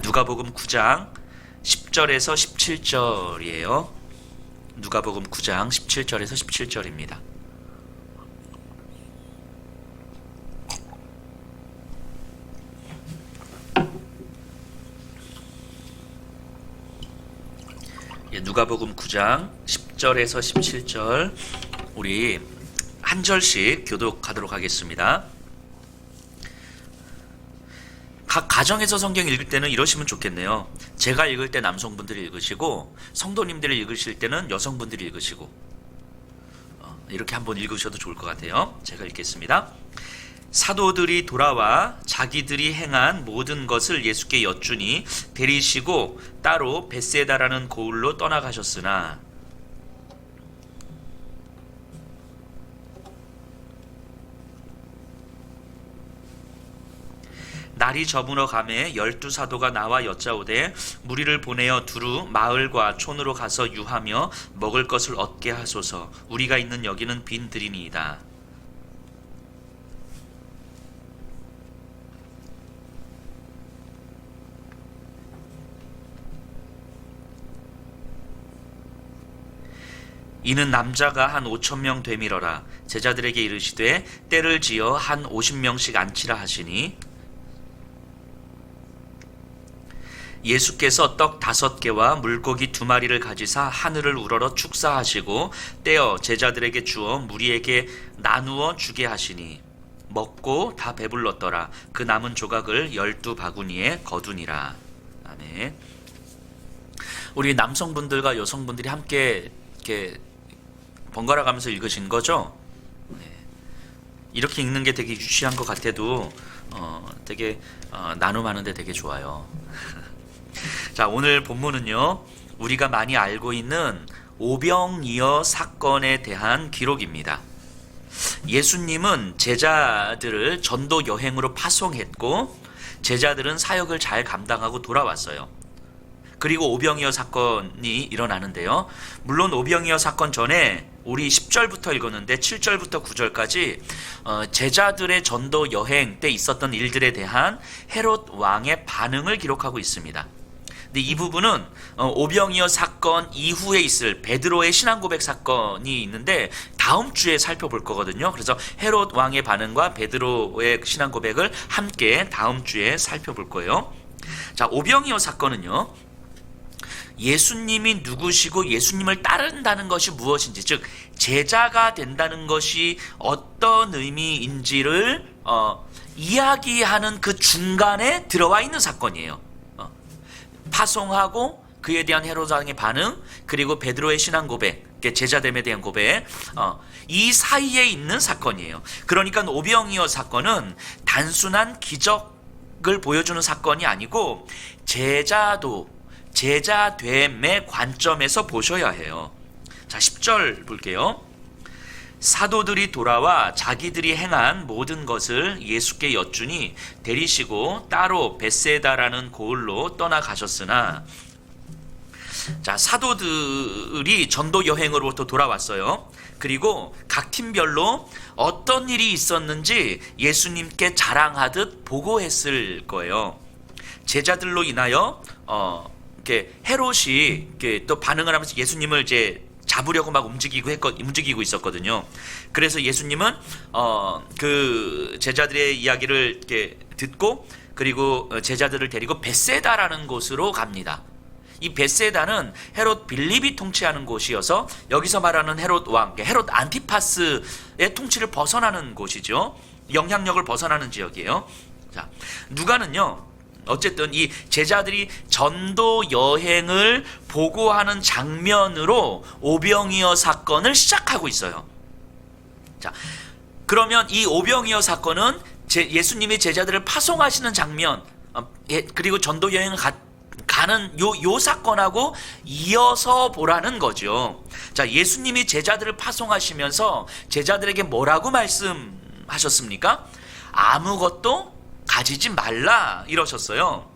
누가복음 9장 10절에서 17절이에요. 누가복음 9장 17절에서 17절입니다. 누가복음 9장 10절에서 17절 우리 한 절씩 교독하도록 하겠습니다. 각 가정에서 성경 읽을 때는 이러시면 좋겠네요. 제가 읽을 때 남성분들이 읽으시고 성도님들이 읽으실 때는 여성분들이 읽으시고 이렇게 한번 읽으셔도 좋을 것 같아요. 제가 읽겠습니다. 사도들이 돌아와 자기들이 행한 모든 것을 예수께 여쭈니 데리시고 따로 벳세다라는 고을로 떠나가셨으나 날이 저물어 가매 12사도가 나와 여짜오되 무리를 보내어 두루 마을과 촌으로 가서 유하며 먹을 것을 얻게 하소서. 우리가 있는 여기는 빈 들이니이다. 이는 남자가 한 5,000명 되밀어라. 제자들에게 이르시되 때를 지어 한 50명씩 앉히라 하시니 예수께서 떡 5개와 물고기 2마리를 가지사 하늘을 우러러 축사하시고 떼어 제자들에게 주어 무리에게 나누어 주게 하시니 먹고 다 배불렀더라. 그 남은 조각을 12바구니에 거두니라. 아멘. 우리 남성분들과 여성분들이 함께 이렇게 번갈아 가면서 읽으신 거죠? 네. 이렇게 읽는 게 되게 유치한 것 같아도 되게 나눔하는데 되게 좋아요. 자, 오늘 본문은요, 우리가 많이 알고 있는 오병이어 사건에 대한 기록입니다. 예수님은 제자들을 전도 여행으로 파송했고 제자들은 사역을 잘 감당하고 돌아왔어요. 그리고 오병이어 사건이 일어나는데요. 물론 오병이어 사건 전에 우리 10절부터 읽었는데 7절부터 9절까지 제자들의 전도 여행 때 있었던 일들에 대한 헤롯 왕의 반응을 기록하고 있습니다. 근데 이 부분은 오병이어 사건 이후에 있을 베드로의 신앙 고백 사건이 있는데 다음 주에 살펴볼 거거든요. 그래서 헤롯 왕의 반응과 베드로의 신앙 고백을 함께 다음 주에 살펴볼 거예요. 자, 오병이어 사건은요, 예수님이 누구시고 예수님을 따른다는 것이 무엇인지, 즉 제자가 된다는 것이 어떤 의미인지를 이야기하는 그 중간에 들어와 있는 사건이에요. 파송하고 그에 대한 헤롯 왕의 반응, 그리고 베드로의 신앙 고백, 제자됨에 대한 고백, 이 사이에 있는 사건이에요. 그러니까 오병이어 사건은 단순한 기적을 보여주는 사건이 아니고 제자됨의 관점에서 보셔야 해요. 자, 10절 볼게요. 사도들이 돌아와 자기들이 행한 모든 것을 예수께 여쭈니 데리시고 따로 벳세다라는 고을로 떠나가셨으나, 자, 사도들이 전도 여행으로부터 돌아왔어요. 그리고 각 팀별로 어떤 일이 있었는지 예수님께 자랑하듯 보고했을 거예요. 제자들로 인하여 헤롯이 또 반응을 하면서 예수님을 이제 잡으려고 막 움직이고 있었거든요. 그래서 예수님은 그 제자들의 이야기를 이렇게 듣고 그리고 제자들을 데리고 벳세다라는 곳으로 갑니다. 이 벳세다는 헤롯 빌립이 통치하는 곳이어서 여기서 말하는 헤롯 왕, 헤롯 안티파스의 통치를 벗어나는 곳이죠. 영향력을 벗어나는 지역이에요. 자, 누가는요, 어쨌든 이 제자들이 전도 여행을 보고하는 장면으로 오병이어 사건을 시작하고 있어요. 자, 그러면 이 오병이어 사건은 예수님이 제자들을 파송하시는 장면, 그리고 전도 여행을 가는 요 사건하고 이어서 보라는 거죠. 자, 예수님이 제자들을 파송하시면서 제자들에게 뭐라고 말씀하셨습니까? 아무것도 가지지 말라 이러셨어요.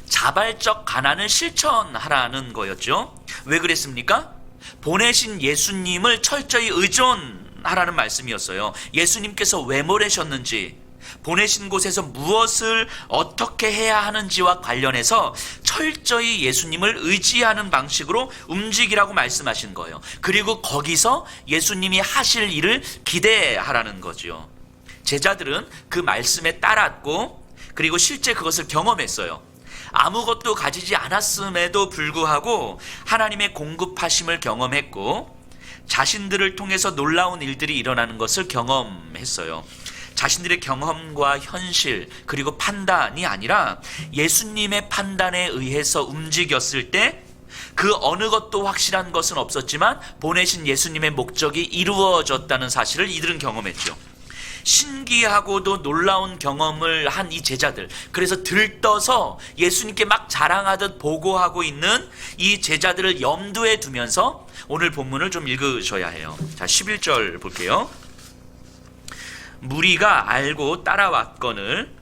자발적 가난을 실천하라는 거였죠. 왜 그랬습니까? 보내신 예수님을 철저히 의존하라는 말씀이었어요. 예수님께서 왜 보내셨는지, 보내신 곳에서 무엇을 어떻게 해야 하는지와 관련해서 철저히 예수님을 의지하는 방식으로 움직이라고 말씀하신 거예요. 그리고 거기서 예수님이 하실 일을 기대하라는 거죠. 제자들은 그 말씀에 따랐고 그리고 실제 그것을 경험했어요. 아무것도 가지지 않았음에도 불구하고 하나님의 공급하심을 경험했고 자신들을 통해서 놀라운 일들이 일어나는 것을 경험했어요. 자신들의 경험과 현실 그리고 판단이 아니라 예수님의 판단에 의해서 움직였을 때 그 어느 것도 확실한 것은 없었지만 보내신 예수님의 목적이 이루어졌다는 사실을 이들은 경험했죠. 신기하고도 놀라운 경험을 한 이 제자들, 그래서 들떠서 예수님께 막 자랑하듯 보고하고 있는 이 제자들을 염두에 두면서 오늘 본문을 좀 읽으셔야 해요. 자, 11절 볼게요. 무리가 알고 따라왔거늘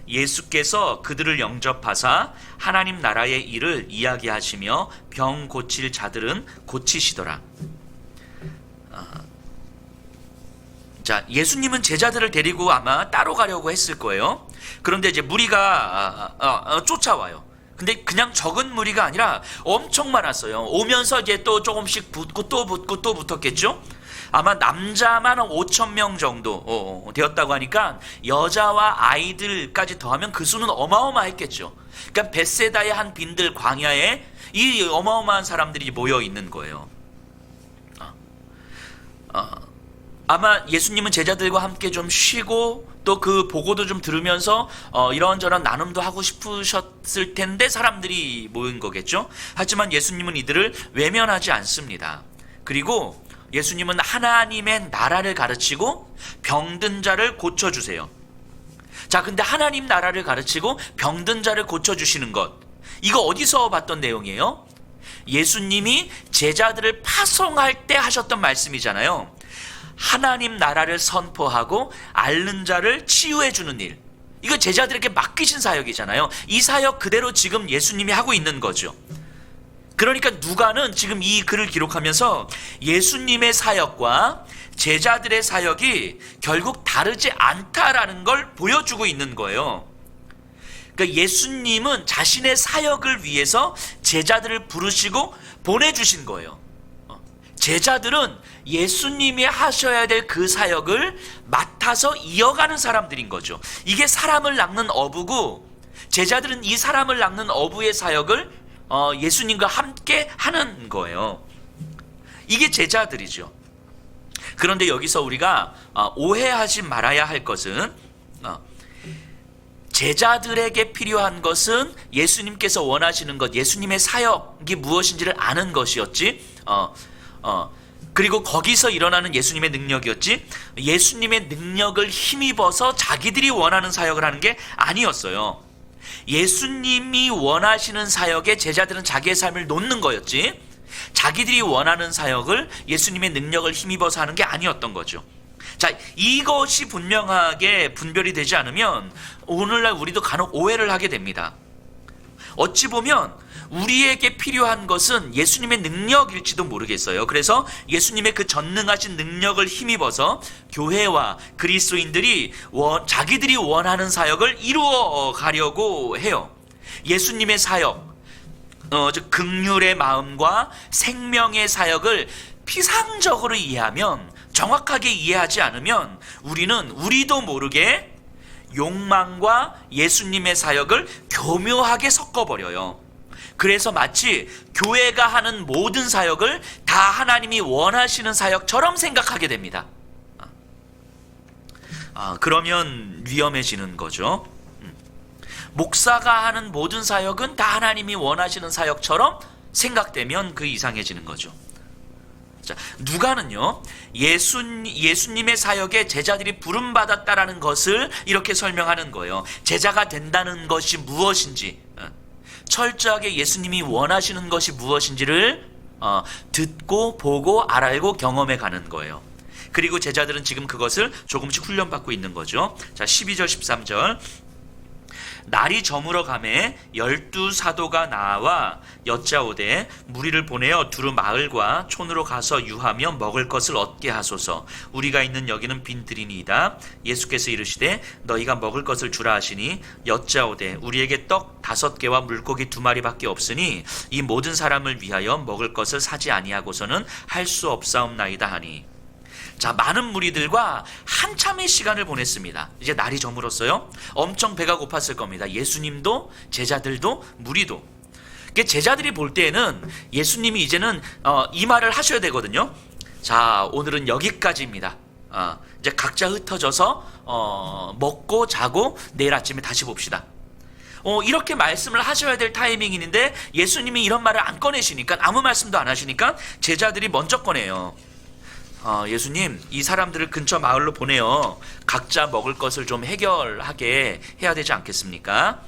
예수께서 그들을 영접하사 하나님 나라의 일을 이야기하시며 병 고칠 자들은 고치시더라. 자, 예수님은 제자들을 데리고 아마 따로 가려고 했을 거예요. 그런데 이제 무리가 쫓아와요. 근데 그냥 적은 무리가 아니라 엄청 많았어요. 오면서 이제 또 조금씩 붙고 또 붙고 또 붙었겠죠. 아마 남자만 5,000명 정도 되었다고 하니까 여자와 아이들까지 더하면 그 수는 어마어마했겠죠. 그러니까 벳세다의 한 빈들 광야에 이 어마어마한 사람들이 모여 있는 거예요. 아마 예수님은 제자들과 함께 좀 쉬고 또 그 보고도 좀 들으면서 이런저런 나눔도 하고 싶으셨을 텐데 사람들이 모인 거겠죠. 하지만 예수님은 이들을 외면하지 않습니다. 그리고 예수님은 하나님의 나라를 가르치고 병든 자를 고쳐주세요. 자, 근데 하나님 나라를 가르치고 병든 자를 고쳐주시는 것, 이거 어디서 봤던 내용이에요? 예수님이 제자들을 파송할 때 하셨던 말씀이잖아요. 하나님 나라를 선포하고 앓는 자를 치유해 주는 일, 이거 제자들에게 맡기신 사역이잖아요. 이 사역 그대로 지금 예수님이 하고 있는 거죠. 그러니까 누가는 지금 이 글을 기록하면서 예수님의 사역과 제자들의 사역이 결국 다르지 않다라는 걸 보여주고 있는 거예요. 그러니까 예수님은 자신의 사역을 위해서 제자들을 부르시고 보내주신 거예요. 제자들은 예수님이 하셔야 될 그 사역을 맡아서 이어가는 사람들인 거죠. 이게 사람을 낚는 어부고 제자들은 이 사람을 낚는 어부의 사역을 예수님과 함께 하는 거예요. 이게 제자들이죠. 그런데 여기서 우리가 오해하지 말아야 할 것은 제자들에게 필요한 것은 예수님께서 원하시는 것, 예수님의 사역이 무엇인지를 아는 것이었지, 그리고 거기서 일어나는 예수님의 능력이었지, 예수님의 능력을 힘입어서 자기들이 원하는 사역을 하는 게 아니었어요. 예수님이 원하시는 사역에 제자들은 자기의 삶을 놓는 거였지, 자기들이 원하는 사역을 예수님의 능력을 힘입어서 하는 게 아니었던 거죠. 자, 이것이 분명하게 분별이 되지 않으면 오늘날 우리도 간혹 오해를 하게 됩니다. 어찌 보면 우리에게 필요한 것은 예수님의 능력일지도 모르겠어요. 그래서 예수님의 그 전능하신 능력을 힘입어서 교회와 그리스도인들이 자기들이 원하는 사역을 이루어 가려고 해요. 예수님의 사역, 즉 긍휼의 마음과 생명의 사역을 피상적으로 이해하면, 정확하게 이해하지 않으면 우리도 모르게 욕망과 예수님의 사역을 교묘하게 섞어버려요. 그래서 마치 교회가 하는 모든 사역을 다 하나님이 원하시는 사역처럼 생각하게 됩니다. 그러면 위험해지는 거죠. 목사가 하는 모든 사역은 다 하나님이 원하시는 사역처럼 생각되면 그 이상해지는 거죠. 자, 누가는요, 예수님의 사역에 제자들이 부름받았다라는 것을 이렇게 설명하는 거예요. 제자가 된다는 것이 무엇인지, 철저하게 예수님이 원하시는 것이 무엇인지를 듣고 보고 알고 경험해 가는 거예요. 그리고 제자들은 지금 그것을 조금씩 훈련받고 있는 거죠. 자, 12절 13절. 날이 저물어 가매 12사도가 나와 여짜오되 무리를 보내어 두루 마을과 촌으로 가서 유하며 먹을 것을 얻게 하소서. 우리가 있는 여기는 빈들이니이다. 예수께서 이르시되 너희가 먹을 것을 주라 하시니 여짜오되 우리에게 떡 5개와 물고기 2마리밖에 없으니 이 모든 사람을 위하여 먹을 것을 사지 아니하고서는 할 수 없사옵나이다 하니. 자, 많은 무리들과 한참의 시간을 보냈습니다. 이제 날이 저물었어요. 엄청 배가 고팠을 겁니다. 예수님도 제자들도 무리도. 제자들이 볼 때에는 예수님이 이제는 이 말을 하셔야 되거든요. 자, 오늘은 여기까지입니다. 이제 각자 흩어져서 먹고 자고 내일 아침에 다시 봅시다. 이렇게 말씀을 하셔야 될 타이밍인데 예수님이 이런 말을 안 꺼내시니까, 아무 말씀도 안 하시니까 제자들이 먼저 꺼내요. 예수님, 이 사람들을 근처 마을로 보내요. 각자 먹을 것을 좀 해결하게 해야 되지 않겠습니까?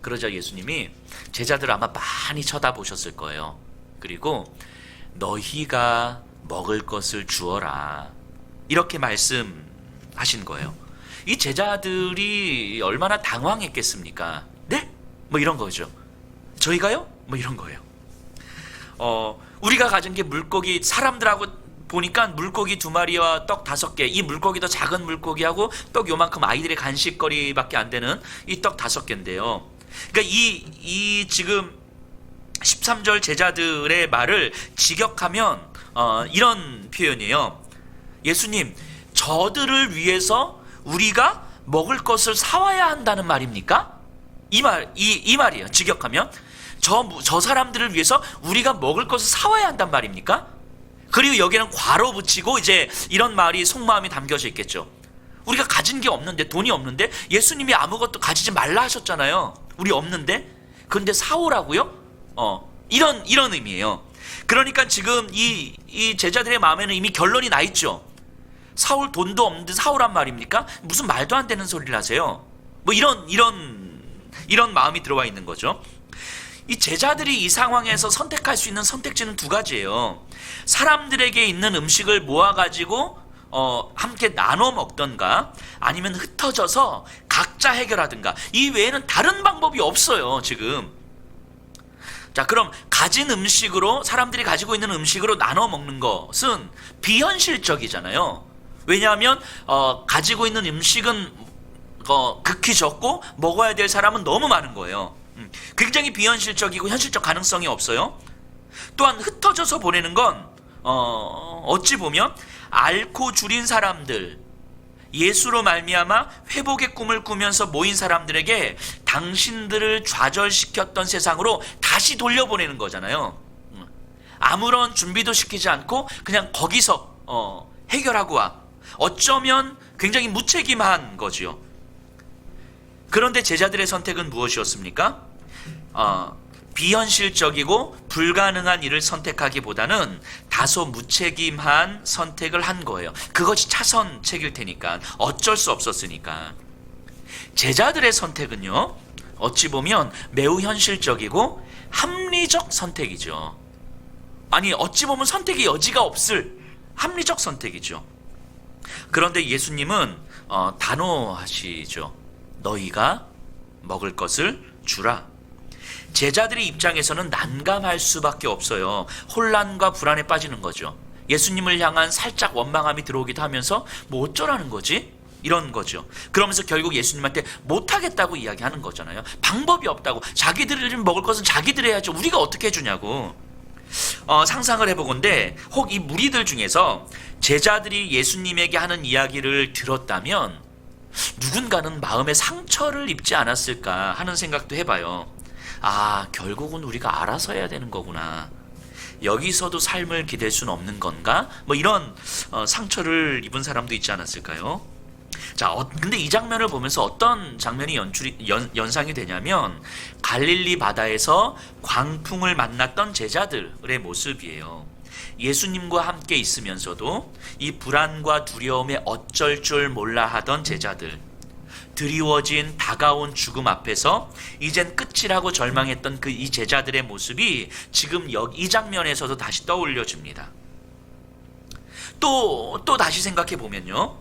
그러자 예수님이 제자들 아마 많이 쳐다보셨을 거예요. 그리고 너희가 먹을 것을 주어라, 이렇게 말씀하신 거예요. 이 제자들이 얼마나 당황했겠습니까? 네? 뭐 이런 거죠. 저희가요? 뭐 이런 거예요. 우리가 가진 게 물고기, 사람들하고 보니까 물고기 2마리와 떡 5개, 이 물고기도 작은 물고기하고 떡 요만큼 아이들의 간식거리밖에 안 되는 이 떡 5개인데요. 그러니까 이 지금 13절 제자들의 말을 직역하면 이런 표현이에요. 예수님, 저들을 위해서 우리가 먹을 것을 사와야 한다는 말입니까? 이 말이에요. 직역하면 저 사람들을 위해서 우리가 먹을 것을 사와야 한단 말입니까? 그리고 여기는 괄호 붙이고 이제 이런 말이 속마음이 담겨져 있겠죠. 우리가 가진 게 없는데, 돈이 없는데 예수님이 아무것도 가지지 말라 하셨잖아요. 우리 없는데, 그런데 사오라고요? 이런 의미예요. 그러니까 지금 이 제자들의 마음에는 이미 결론이 나 있죠. 사올 돈도 없는데 사오란 말입니까? 무슨 말도 안 되는 소리를 하세요. 뭐 이런 마음이 들어와 있는 거죠. 이 제자들이 이 상황에서 선택할 수 있는 선택지는 2가지예요. 사람들에게 있는 음식을 모아가지고 함께 나눠 먹던가, 아니면 흩어져서 각자 해결하든가. 이 외에는 다른 방법이 없어요, 지금. 자, 그럼 가진 음식으로, 사람들이 가지고 있는 음식으로 나눠 먹는 것은 비현실적이잖아요. 왜냐하면 가지고 있는 음식은 극히 적고 먹어야 될 사람은 너무 많은 거예요. 굉장히 비현실적이고 현실적 가능성이 없어요. 또한 흩어져서 보내는 건 어찌 보면 앓고 줄인 사람들, 예수로 말미암아 회복의 꿈을 꾸면서 모인 사람들에게 당신들을 좌절시켰던 세상으로 다시 돌려보내는 거잖아요. 아무런 준비도 시키지 않고 그냥 거기서 해결하고 와. 어쩌면 굉장히 무책임한 거지요. 그런데 제자들의 선택은 무엇이었습니까? 비현실적이고 불가능한 일을 선택하기보다는 다소 무책임한 선택을 한 거예요. 그것이 차선책일 테니까, 어쩔 수 없었으니까. 제자들의 선택은요, 어찌 보면 매우 현실적이고 합리적 선택이죠. 아니, 어찌 보면 선택의 여지가 없을 합리적 선택이죠. 그런데 예수님은 단호하시죠. 너희가 먹을 것을 주라. 제자들의 입장에서는 난감할 수밖에 없어요. 혼란과 불안에 빠지는 거죠. 예수님을 향한 살짝 원망함이 들어오기도 하면서 뭐 어쩌라는 거지? 이런 거죠. 그러면서 결국 예수님한테 못하겠다고 이야기하는 거잖아요. 방법이 없다고. 자기들이 먹을 것은 자기들이 해야죠. 우리가 어떻게 해주냐고. 상상을 해보건대 혹 이 무리들 중에서 제자들이 예수님에게 하는 이야기를 들었다면 누군가는 마음에 상처를 입지 않았을까 하는 생각도 해봐요. 결국은 우리가 알아서 해야 되는 거구나. 여기서도 삶을 기댈 수는 없는 건가? 뭐 이런 상처를 입은 사람도 있지 않았을까요? 자, 근데 이 장면을 보면서 어떤 장면이 연상이 되냐면 갈릴리 바다에서 광풍을 만났던 제자들의 모습이에요. 예수님과 함께 있으면서도 이 불안과 두려움에 어쩔 줄 몰라 하던 제자들, 드리워진 다가온 죽음 앞에서 이젠 끝이라고 절망했던 이 제자들의 모습이 지금 이 장면에서도 다시 떠올려집니다. 또 다시 생각해 보면요,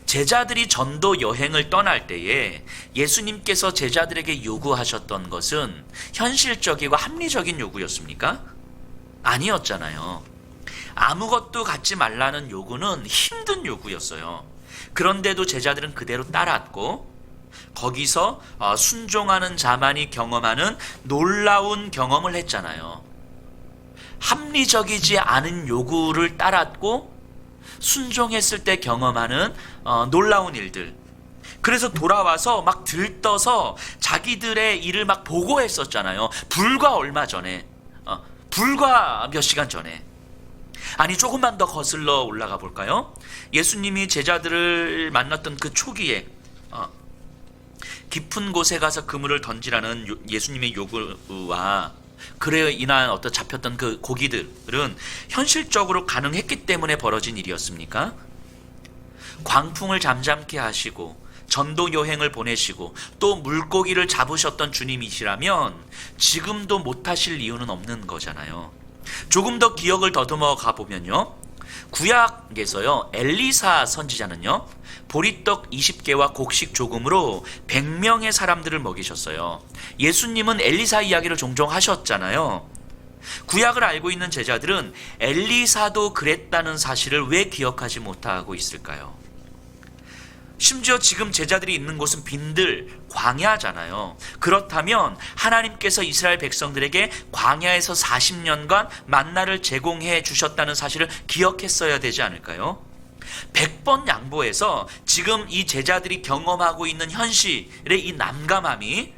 제자들이 전도 여행을 떠날 때에 예수님께서 제자들에게 요구하셨던 것은 현실적이고 합리적인 요구였습니까? 아니었잖아요. 아무것도 갖지 말라는 요구는 힘든 요구였어요. 그런데도 제자들은 그대로 따랐고 거기서 순종하는 자만이 경험하는 놀라운 경험을 했잖아요. 합리적이지 않은 요구를 따랐고 순종했을 때 경험하는 놀라운 일들. 그래서 돌아와서 막 들떠서 자기들의 일을 막 보고했었잖아요. 불과 얼마 전에, 불과 몇 시간 전에. 아니, 조금만 더 거슬러 올라가 볼까요? 예수님이 제자들을 만났던 그 초기에 깊은 곳에 가서 그물을 던지라는 예수님의 요구와 그래 인한 어떤 잡혔던 그 고기들은 현실적으로 가능했기 때문에 벌어진 일이었습니까? 광풍을 잠잠케 하시고 전도 여행을 보내시고 또 물고기를 잡으셨던 주님이시라면 지금도 못하실 이유는 없는 거잖아요. 조금 더 기억을 더듬어 가보면요, 구약에서요 엘리사 선지자는요 보리떡 20개와 곡식 조금으로 100명의 사람들을 먹이셨어요. 예수님은 엘리사 이야기를 종종 하셨잖아요. 구약을 알고 있는 제자들은 엘리사도 그랬다는 사실을 왜 기억하지 못하고 있을까요? 심지어 지금 제자들이 있는 곳은 빈들 광야잖아요. 그렇다면 하나님께서 이스라엘 백성들에게 광야에서 40년간 만나를 제공해 주셨다는 사실을 기억했어야 되지 않을까요? 100번 양보해서 지금 이 제자들이 경험하고 있는 현실의 이 난감함이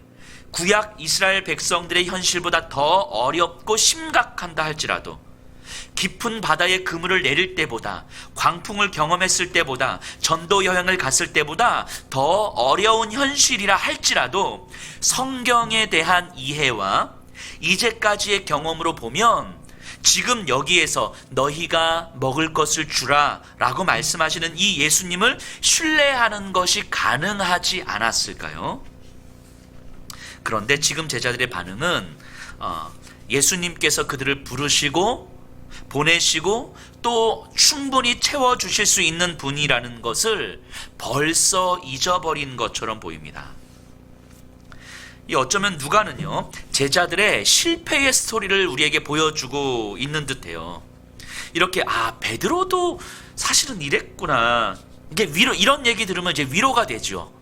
구약 이스라엘 백성들의 현실보다 더 어렵고 심각한다 할지라도 깊은 바다에 그물을 내릴 때보다, 광풍을 경험했을 때보다, 전도 여행을 갔을 때보다 더 어려운 현실이라 할지라도 성경에 대한 이해와 이제까지의 경험으로 보면 지금 여기에서 너희가 먹을 것을 주라 라고 말씀하시는 이 예수님을 신뢰하는 것이 가능하지 않았을까요? 그런데 지금 제자들의 반응은 예수님께서 그들을 부르시고 보내시고 또 충분히 채워주실 수 있는 분이라는 것을 벌써 잊어버린 것처럼 보입니다. 어쩌면 누가는요 제자들의 실패의 스토리를 우리에게 보여주고 있는 듯해요. 이렇게 베드로도 사실은 이랬구나, 이게 이런 얘기 들으면 이제 위로가 되죠.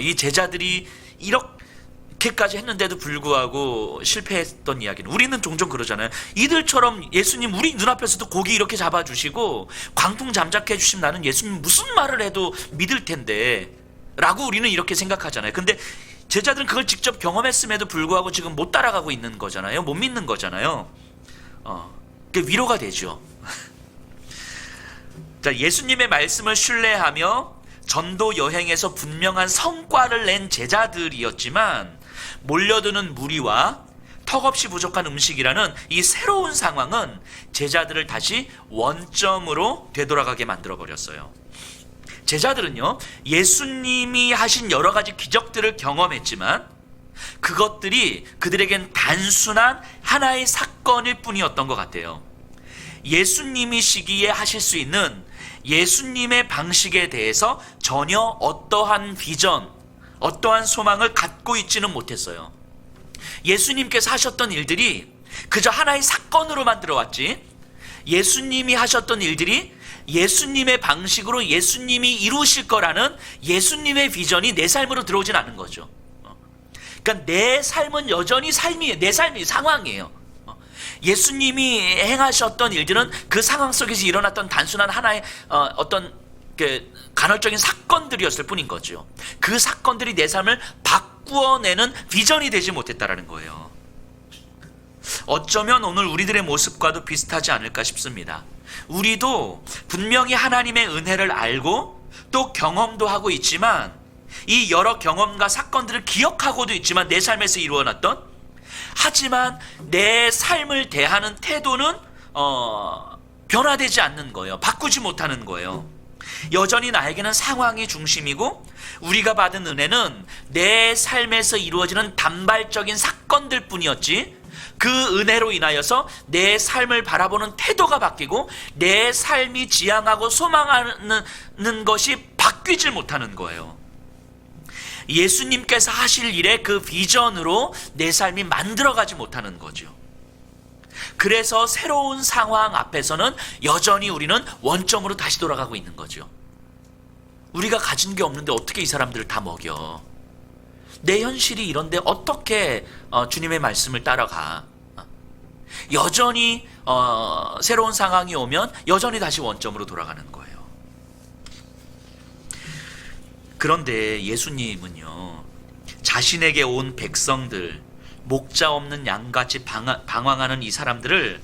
이 제자들이 이렇게까지 했는데도 불구하고 실패했던 이야기는 우리는 종종 그러잖아요. 이들처럼 예수님 우리 눈앞에서도 고기 이렇게 잡아주시고 광풍 잠자케 해주시면 나는 예수님 무슨 말을 해도 믿을 텐데 라고 우리는 이렇게 생각하잖아요. 근데 제자들은 그걸 직접 경험했음에도 불구하고 지금 못 따라가고 있는 거잖아요. 못 믿는 거잖아요. 그게 위로가 되죠. 자, 예수님의 말씀을 신뢰하며 전도 여행에서 분명한 성과를 낸 제자들이었지만 몰려드는 무리와 턱없이 부족한 음식이라는 이 새로운 상황은 제자들을 다시 원점으로 되돌아가게 만들어버렸어요. 제자들은요 예수님이 하신 여러 가지 기적들을 경험했지만 그것들이 그들에겐 단순한 하나의 사건일 뿐이었던 것 같아요. 예수님이시기에 하실 수 있는 예수님의 방식에 대해서 전혀 어떠한 비전, 어떠한 소망을 갖고 있지는 못했어요. 예수님께서 하셨던 일들이 그저 하나의 사건으로만 들어왔지, 예수님이 하셨던 일들이 예수님의 방식으로 예수님이 이루실 거라는 예수님의 비전이 내 삶으로 들어오진 않은 거죠. 그러니까 내 삶은 여전히 삶이에요. 내 삶이 상황이에요. 예수님이 행하셨던 일들은 그 상황 속에서 일어났던 단순한 하나의 어떤 간헐적인 사건들이었을 뿐인 거죠. 그 사건들이 내 삶을 바꾸어내는 비전이 되지 못했다라는 거예요. 어쩌면 오늘 우리들의 모습과도 비슷하지 않을까 싶습니다. 우리도 분명히 하나님의 은혜를 알고 또 경험도 하고 있지만 이 여러 경험과 사건들을 기억하고도 있지만 내 삶에서 이루어놨던, 하지만 내 삶을 대하는 태도는 변화되지 않는 거예요. 바꾸지 못하는 거예요. 여전히 나에게는 상황이 중심이고 우리가 받은 은혜는 내 삶에서 이루어지는 단발적인 사건들 뿐이었지 그 은혜로 인하여서 내 삶을 바라보는 태도가 바뀌고 내 삶이 지향하고 소망하는 것이 바뀌질 못하는 거예요. 예수님께서 하실 일의 그 비전으로 내 삶이 만들어가지 못하는 거죠. 그래서 새로운 상황 앞에서는 여전히 우리는 원점으로 다시 돌아가고 있는 거죠. 우리가 가진 게 없는데 어떻게 이 사람들을 다 먹여? 내 현실이 이런데 어떻게 주님의 말씀을 따라가? 여전히 새로운 상황이 오면 여전히 다시 원점으로 돌아가는 거예요. 그런데 예수님은요, 자신에게 온 백성들, 목자 없는 양같이 방황하는 이 사람들을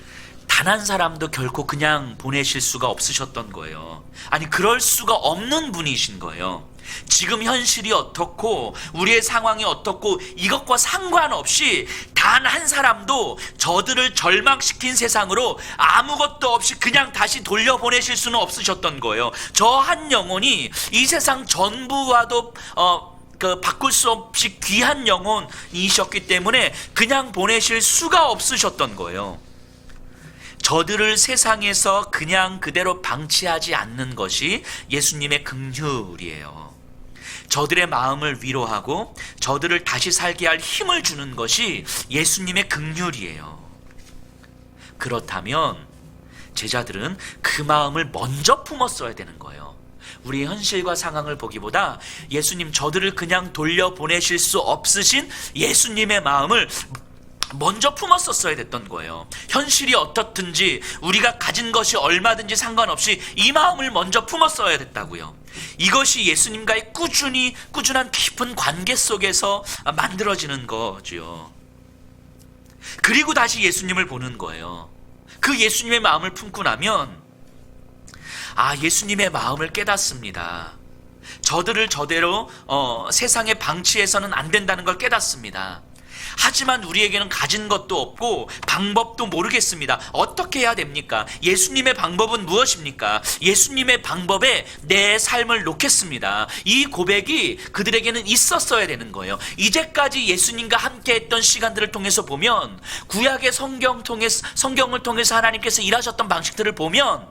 단 한 사람도 결코 그냥 보내실 수가 없으셨던 거예요. 아니, 그럴 수가 없는 분이신 거예요. 지금 현실이 어떻고 우리의 상황이 어떻고 이것과 상관없이 단 한 사람도 저들을 절망시킨 세상으로 아무것도 없이 그냥 다시 돌려보내실 수는 없으셨던 거예요. 저 한 영혼이 이 세상 전부와도 바꿀 수 없이 귀한 영혼이셨기 때문에 그냥 보내실 수가 없으셨던 거예요. 저들을 세상에서 그냥 그대로 방치하지 않는 것이 예수님의 긍휼이에요. 저들의 마음을 위로하고 저들을 다시 살게 할 힘을 주는 것이 예수님의 긍휼이에요. 그렇다면 제자들은 그 마음을 먼저 품었어야 되는 거예요. 우리의 현실과 상황을 보기보다 예수님, 저들을 그냥 돌려보내실 수 없으신 예수님의 마음을 먼저 품었었어야 됐던 거예요. 현실이 어떻든지 우리가 가진 것이 얼마든지 상관없이 이 마음을 먼저 품었어야 됐다고요. 이것이 예수님과의 꾸준한 깊은 관계 속에서 만들어지는 거죠. 그리고 다시 예수님을 보는 거예요. 그 예수님의 마음을 품고 나면 예수님의 마음을 깨닫습니다. 저들을 저대로 세상에 방치해서는 안 된다는 걸 깨닫습니다. 하지만 우리에게는 가진 것도 없고 방법도 모르겠습니다. 어떻게 해야 됩니까? 예수님의 방법은 무엇입니까? 예수님의 방법에 내 삶을 놓겠습니다. 이 고백이 그들에게는 있었어야 되는 거예요. 이제까지 예수님과 함께 했던 시간들을 통해서 보면, 구약의 성경을 통해서 하나님께서 일하셨던 방식들을 보면,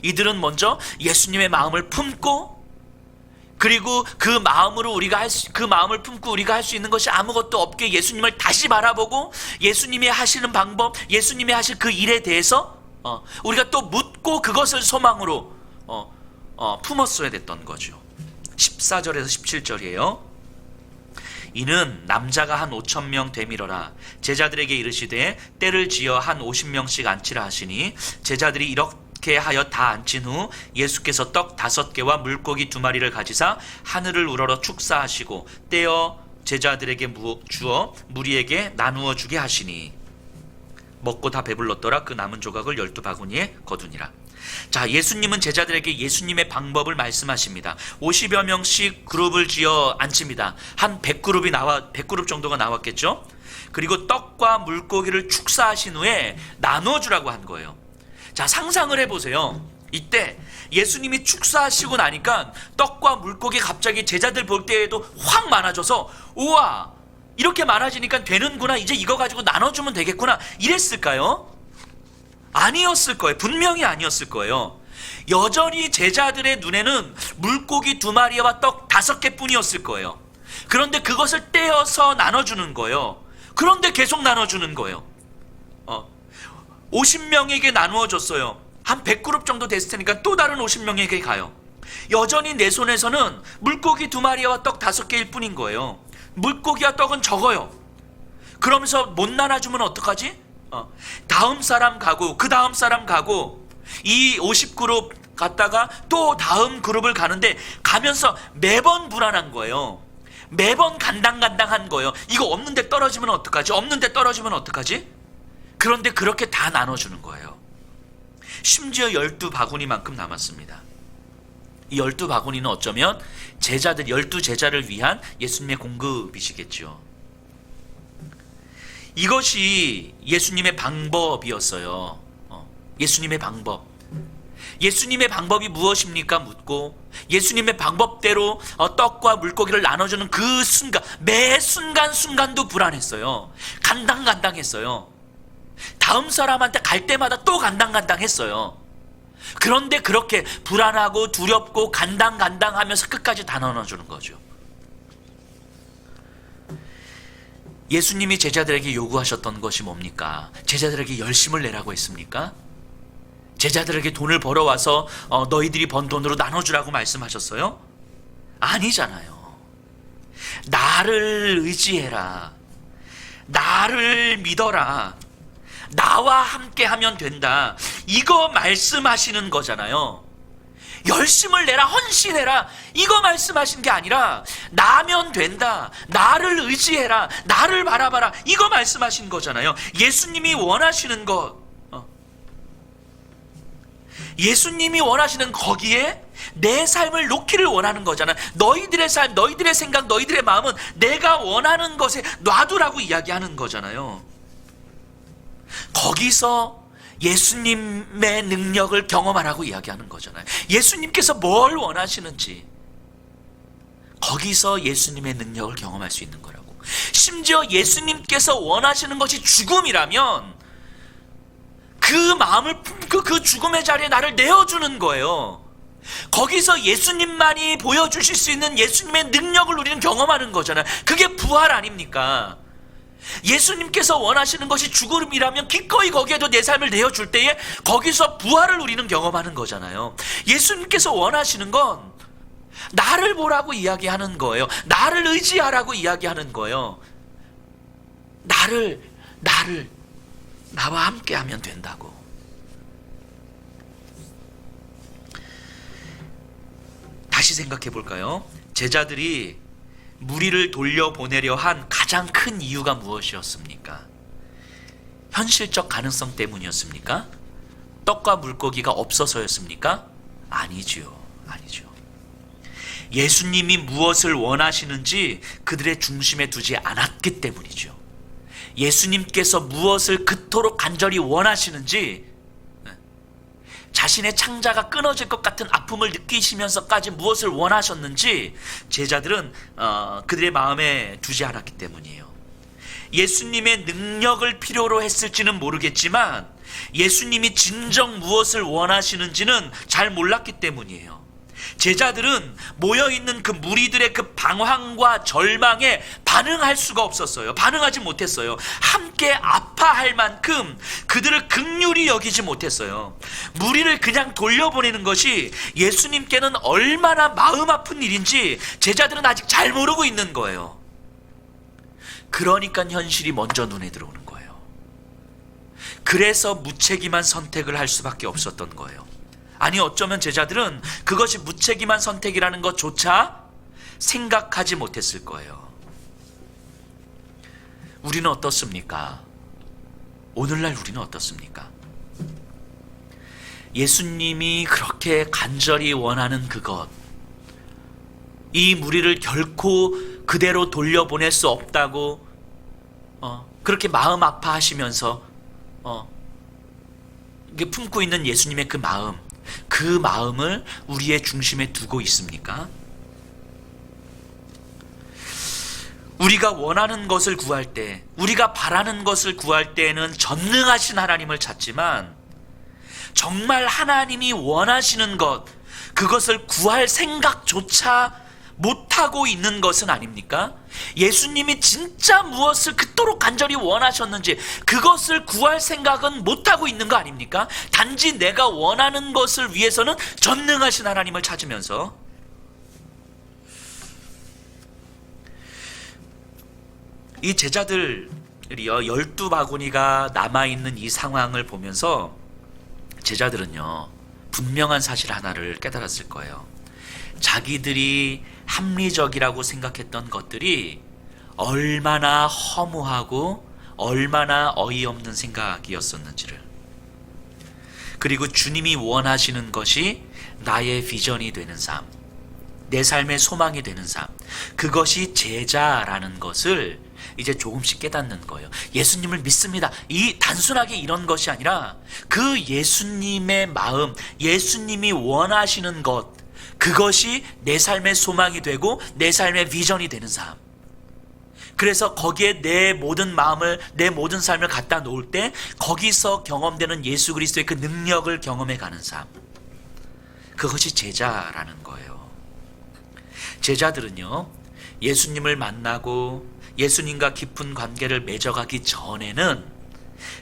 이들은 먼저 예수님의 마음을 품고, 그리고 그 마음을 품고 우리가 할 수 있는 것이 아무것도 없게 예수님을 다시 바라보고 예수님이 하시는 방법, 예수님이 하실 그 일에 대해서 우리가 또 묻고 그것을 소망으로 품었어야 됐던 거죠. 14절에서 17절이에요. 이는 남자가 한 5,000명 되밀어라. 제자들에게 이르시되 때를 지어 한 50명씩 앉히라 하시니, 제자들이 이렇게 하여 다 앉힌 후 예수께서 떡 5개와 물고기 2마리를 가지사 하늘을 우러러 축사하시고 떼어 제자들에게 주어 무리에게 나누어 주게 하시니, 먹고 다 배불렀더라. 그 남은 조각을 12바구니에 거두니라. 자, 예수님은 제자들에게 예수님의 방법을 말씀하십니다. 50여 명씩 그룹을 지어 앉힙니다. 한 100그룹 정도가 나왔겠죠. 그리고 떡과 물고기를 축사하신 후에 나누어 주라고 한 거예요. 자, 상상을 해보세요. 이때 예수님이 축사하시고 나니까 떡과 물고기 갑자기 제자들 볼 때에도 확 많아져서, 우와, 이렇게 많아지니까 되는구나, 이제 이거 가지고 나눠주면 되겠구나, 이랬을까요? 아니었을 거예요. 분명히 아니었을 거예요. 여전히 제자들의 눈에는 물고기 2마리와 떡 5개 뿐이었을 거예요. 그런데 그것을 떼어서 나눠주는 거예요. 그런데 계속 나눠주는 거예요. 50명에게 나누어 줬어요. 한 100그룹 정도 됐을 테니까 또 다른 50명에게 가요. 여전히 내 손에서는 물고기 2마리와 떡 5개일 뿐인 거예요. 물고기와 떡은 적어요. 그러면서 못 나눠주면 어떡하지? 다음 사람 가고 그 다음 사람 가고, 이 50그룹 갔다가 또 다음 그룹을 가는데 가면서 매번 불안한 거예요. 매번 간당간당한 거예요. 이거 없는데 떨어지면 어떡하지? 없는데 떨어지면 어떡하지? 그런데 그렇게 다 나눠주는 거예요. 심지어 12바구니만큼 남았습니다. 이 12바구니는 어쩌면 12제자를 위한 예수님의 공급이시겠죠. 이것이 예수님의 방법이었어요. 예수님의 방법. 예수님의 방법이 무엇입니까? 묻고 예수님의 방법대로 떡과 물고기를 나눠주는 그 순간, 매 순간순간도 불안했어요. 간당간당했어요. 다음 사람한테 갈 때마다 또 간당간당했어요. 그런데 그렇게 불안하고 두렵고 간당간당하면서 끝까지 다 나눠주는 거죠. 예수님이 제자들에게 요구하셨던 것이 뭡니까? 제자들에게 열심을 내라고 했습니까? 제자들에게 돈을 벌어와서 너희들이 번 돈으로 나눠주라고 말씀하셨어요? 아니잖아요. 나를 의지해라. 나를 믿어라. 나와 함께 하면 된다. 이거 말씀하시는 거잖아요. 열심을 내라, 헌신해라, 이거 말씀하신 게 아니라 나면 된다, 나를 의지해라, 나를 바라봐라, 이거 말씀하신 거잖아요. 예수님이 원하시는 것, 예수님이 원하시는 거기에 내 삶을 놓기를 원하는 거잖아요. 너희들의 삶, 너희들의 생각, 너희들의 마음은 내가 원하는 것에 놔두라고 이야기하는 거잖아요. 거기서 예수님의 능력을 경험하라고 이야기하는 거잖아요. 예수님께서 뭘 원하시는지 거기서 예수님의 능력을 경험할 수 있는 거라고. 심지어 예수님께서 원하시는 것이 죽음이라면 그 마음을 그 죽음의 자리에 나를 내어주는 거예요. 거기서 예수님만이 보여주실 수 있는 예수님의 능력을 우리는 경험하는 거잖아요. 그게 부활 아닙니까? 예수님께서 원하시는 것이 죽음이라면 기꺼이 거기에도 내 삶을 내어줄 때에 거기서 부활을 우리는 경험하는 거잖아요. 예수님께서 원하시는 건 나를 보라고 이야기하는 거예요. 나를 의지하라고 이야기하는 거예요. 나와 함께 하면 된다고. 다시 생각해 볼까요? 제자들이 무리를 돌려보내려 한 가장 큰 이유가 무엇이었습니까? 현실적 가능성 때문이었습니까? 떡과 물고기가 없어서였습니까? 아니죠. 예수님이 무엇을 원하시는지 그들의 중심에 두지 않았기 때문이죠. 예수님께서 무엇을 그토록 간절히 원하시는지, 자신의 창자가 끊어질 것 같은 아픔을 느끼시면서까지 무엇을 원하셨는지 제자들은 그들의 마음에 두지 않았기 때문이에요. 예수님의 능력을 필요로 했을지는 모르겠지만 예수님이 진정 무엇을 원하시는지는 잘 몰랐기 때문이에요. 제자들은 모여있는 그 무리들의 그 방황과 절망에 반응할 수가 없었어요. 반응하지 못했어요. 함께 아파할 만큼 그들을 긍휼히 여기지 못했어요. 무리를 그냥 돌려보내는 것이 예수님께는 얼마나 마음 아픈 일인지 제자들은 아직 잘 모르고 있는 거예요. 그러니까 현실이 먼저 눈에 들어오는 거예요. 그래서 무책임한 선택을 할 수밖에 없었던 거예요. 아니, 어쩌면 제자들은 그것이 무책임한 선택이라는 것조차 생각하지 못했을 거예요. 우리는 어떻습니까? 오늘날 우리는 어떻습니까? 예수님이 그렇게 간절히 원하는 그것, 이 무리를 결코 그대로 돌려보낼 수 없다고 그렇게 마음 아파하시면서 이게 품고 있는 예수님의 그 마음을 우리의 중심에 두고 있습니까? 우리가 원하는 것을 구할 때, 우리가 바라는 것을 구할 때에는 전능하신 하나님을 찾지만 정말 하나님이 원하시는 것, 그것을 구할 생각조차 못하고 있는 것은 아닙니까? 예수님이 진짜 무엇을 그토록 간절히 원하셨는지 그것을 구할 생각은 못하고 있는 거 아닙니까? 단지 내가 원하는 것을 위해서는 전능하신 하나님을 찾으면서. 이 제자들이요, 12바구니가 남아있는 이 상황을 보면서 제자들은요, 분명한 사실 하나를 깨달았을 거예요. 자기들이 합리적이라고 생각했던 것들이 얼마나 허무하고 얼마나 어이없는 생각이었었는지를, 그리고 주님이 원하시는 것이 나의 비전이 되는 삶, 내 삶의 소망이 되는 삶, 그것이 제자라는 것을 이제 조금씩 깨닫는 거예요. 예수님을 믿습니다, 이 단순하게 이런 것이 아니라 그 예수님의 마음, 예수님이 원하시는 것, 그것이 내 삶의 소망이 되고 내 삶의 비전이 되는 삶, 그래서 거기에 내 모든 마음을, 내 모든 삶을 갖다 놓을 때 거기서 경험되는 예수 그리스도의 그 능력을 경험해 가는 삶, 그것이 제자라는 거예요. 제자들은요, 예수님을 만나고 예수님과 깊은 관계를 맺어가기 전에는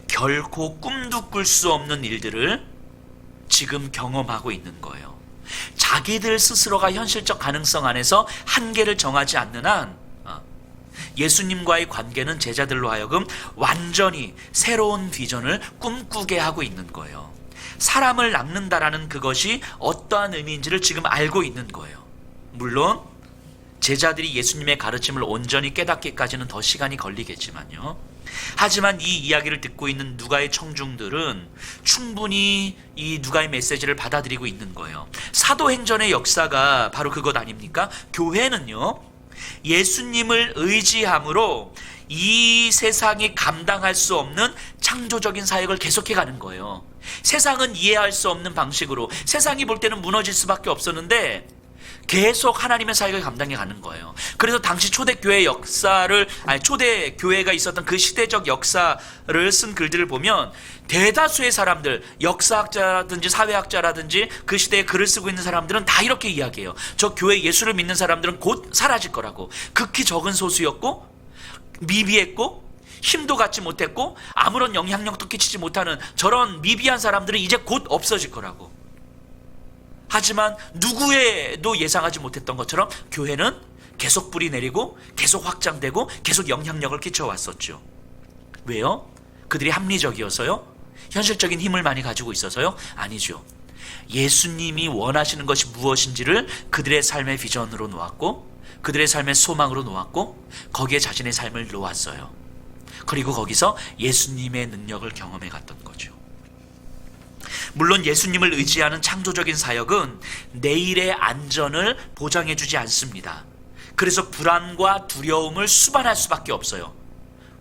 결코 꿈도 꿀 수 없는 일들을 지금 경험하고 있는 거예요. 자기들 스스로가 현실적 가능성 안에서 한계를 정하지 않는 한 예수님과의 관계는 제자들로 하여금 완전히 새로운 비전을 꿈꾸게 하고 있는 거예요. 사람을 낚는다라는 그것이 어떠한 의미인지를 지금 알고 있는 거예요. 물론 제자들이 예수님의 가르침을 온전히 깨닫기까지는 더 시간이 걸리겠지만요. 하지만 이 이야기를 듣고 있는 누가의 청중들은 충분히 이 누가의 메시지를 받아들이고 있는 거예요. 사도행전의 역사가 바로 그것 아닙니까? 교회는요, 예수님을 의지함으로 이 세상이 감당할 수 없는 창조적인 사역을 계속해 가는 거예요. 세상은 이해할 수 없는 방식으로, 세상이 볼 때는 무너질 수밖에 없었는데 계속 하나님의 사역을 감당해 가는 거예요. 그래서 당시 초대교회 역사를, 초대교회가 있었던 그 시대적 역사를 쓴 글들을 보면 대다수의 사람들, 역사학자라든지 사회학자라든지 그 시대에 글을 쓰고 있는 사람들은 다 이렇게 이야기해요. 저 교회 예수를 믿는 사람들은 곧 사라질 거라고. 극히 적은 소수였고 미비했고 힘도 갖지 못했고 아무런 영향력도 끼치지 못하는 저런 미비한 사람들은 이제 곧 없어질 거라고. 하지만 누구에도 예상하지 못했던 것처럼 교회는 계속 뿌리 내리고 계속 확장되고 계속 영향력을 끼쳐왔었죠. 왜요? 그들이 합리적이어서요? 현실적인 힘을 많이 가지고 있어서요? 아니죠. 예수님이 원하시는 것이 무엇인지를 그들의 삶의 비전으로 놓았고 그들의 삶의 소망으로 놓았고 거기에 자신의 삶을 놓았어요. 그리고 거기서 예수님의 능력을 경험해 갔던 거죠. 물론 예수님을 의지하는 창조적인 사역은 내일의 안전을 보장해 주지 않습니다. 그래서 불안과 두려움을 수반할 수밖에 없어요.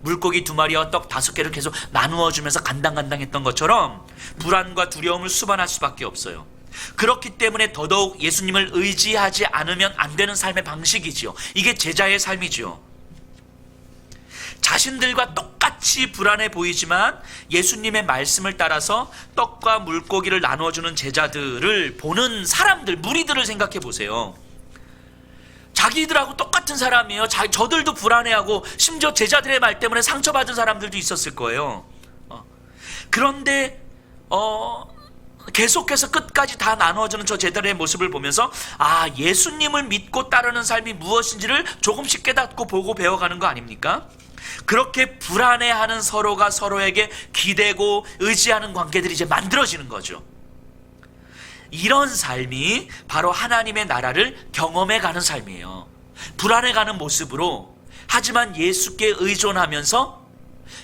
물고기 2마리와 떡 5개를 계속 나누어 주면서 간당간당했던 것처럼 불안과 두려움을 수반할 수밖에 없어요. 그렇기 때문에 더더욱 예수님을 의지하지 않으면 안 되는 삶의 방식이지요. 이게 제자의 삶이지요. 자신들과 똑같이 불안해 보이지만 예수님의 말씀을 따라서 떡과 물고기를 나눠주는 제자들을 보는 사람들, 무리들을 생각해 보세요. 자기들하고 똑같은 사람이에요. 저들도 불안해하고 심지어 제자들의 말 때문에 상처받은 사람들도 있었을 거예요. 그런데 계속해서 끝까지 다 나눠주는 저 제자들의 모습을 보면서 예수님을 믿고 따르는 삶이 무엇인지를 조금씩 깨닫고 보고 배워가는 거 아닙니까? 그렇게 불안해하는 서로가 서로에게 기대고 의지하는 관계들이 이제 만들어지는 거죠. 이런 삶이 바로 하나님의 나라를 경험해가는 삶이에요. 불안해가는 모습으로, 하지만 예수께 의존하면서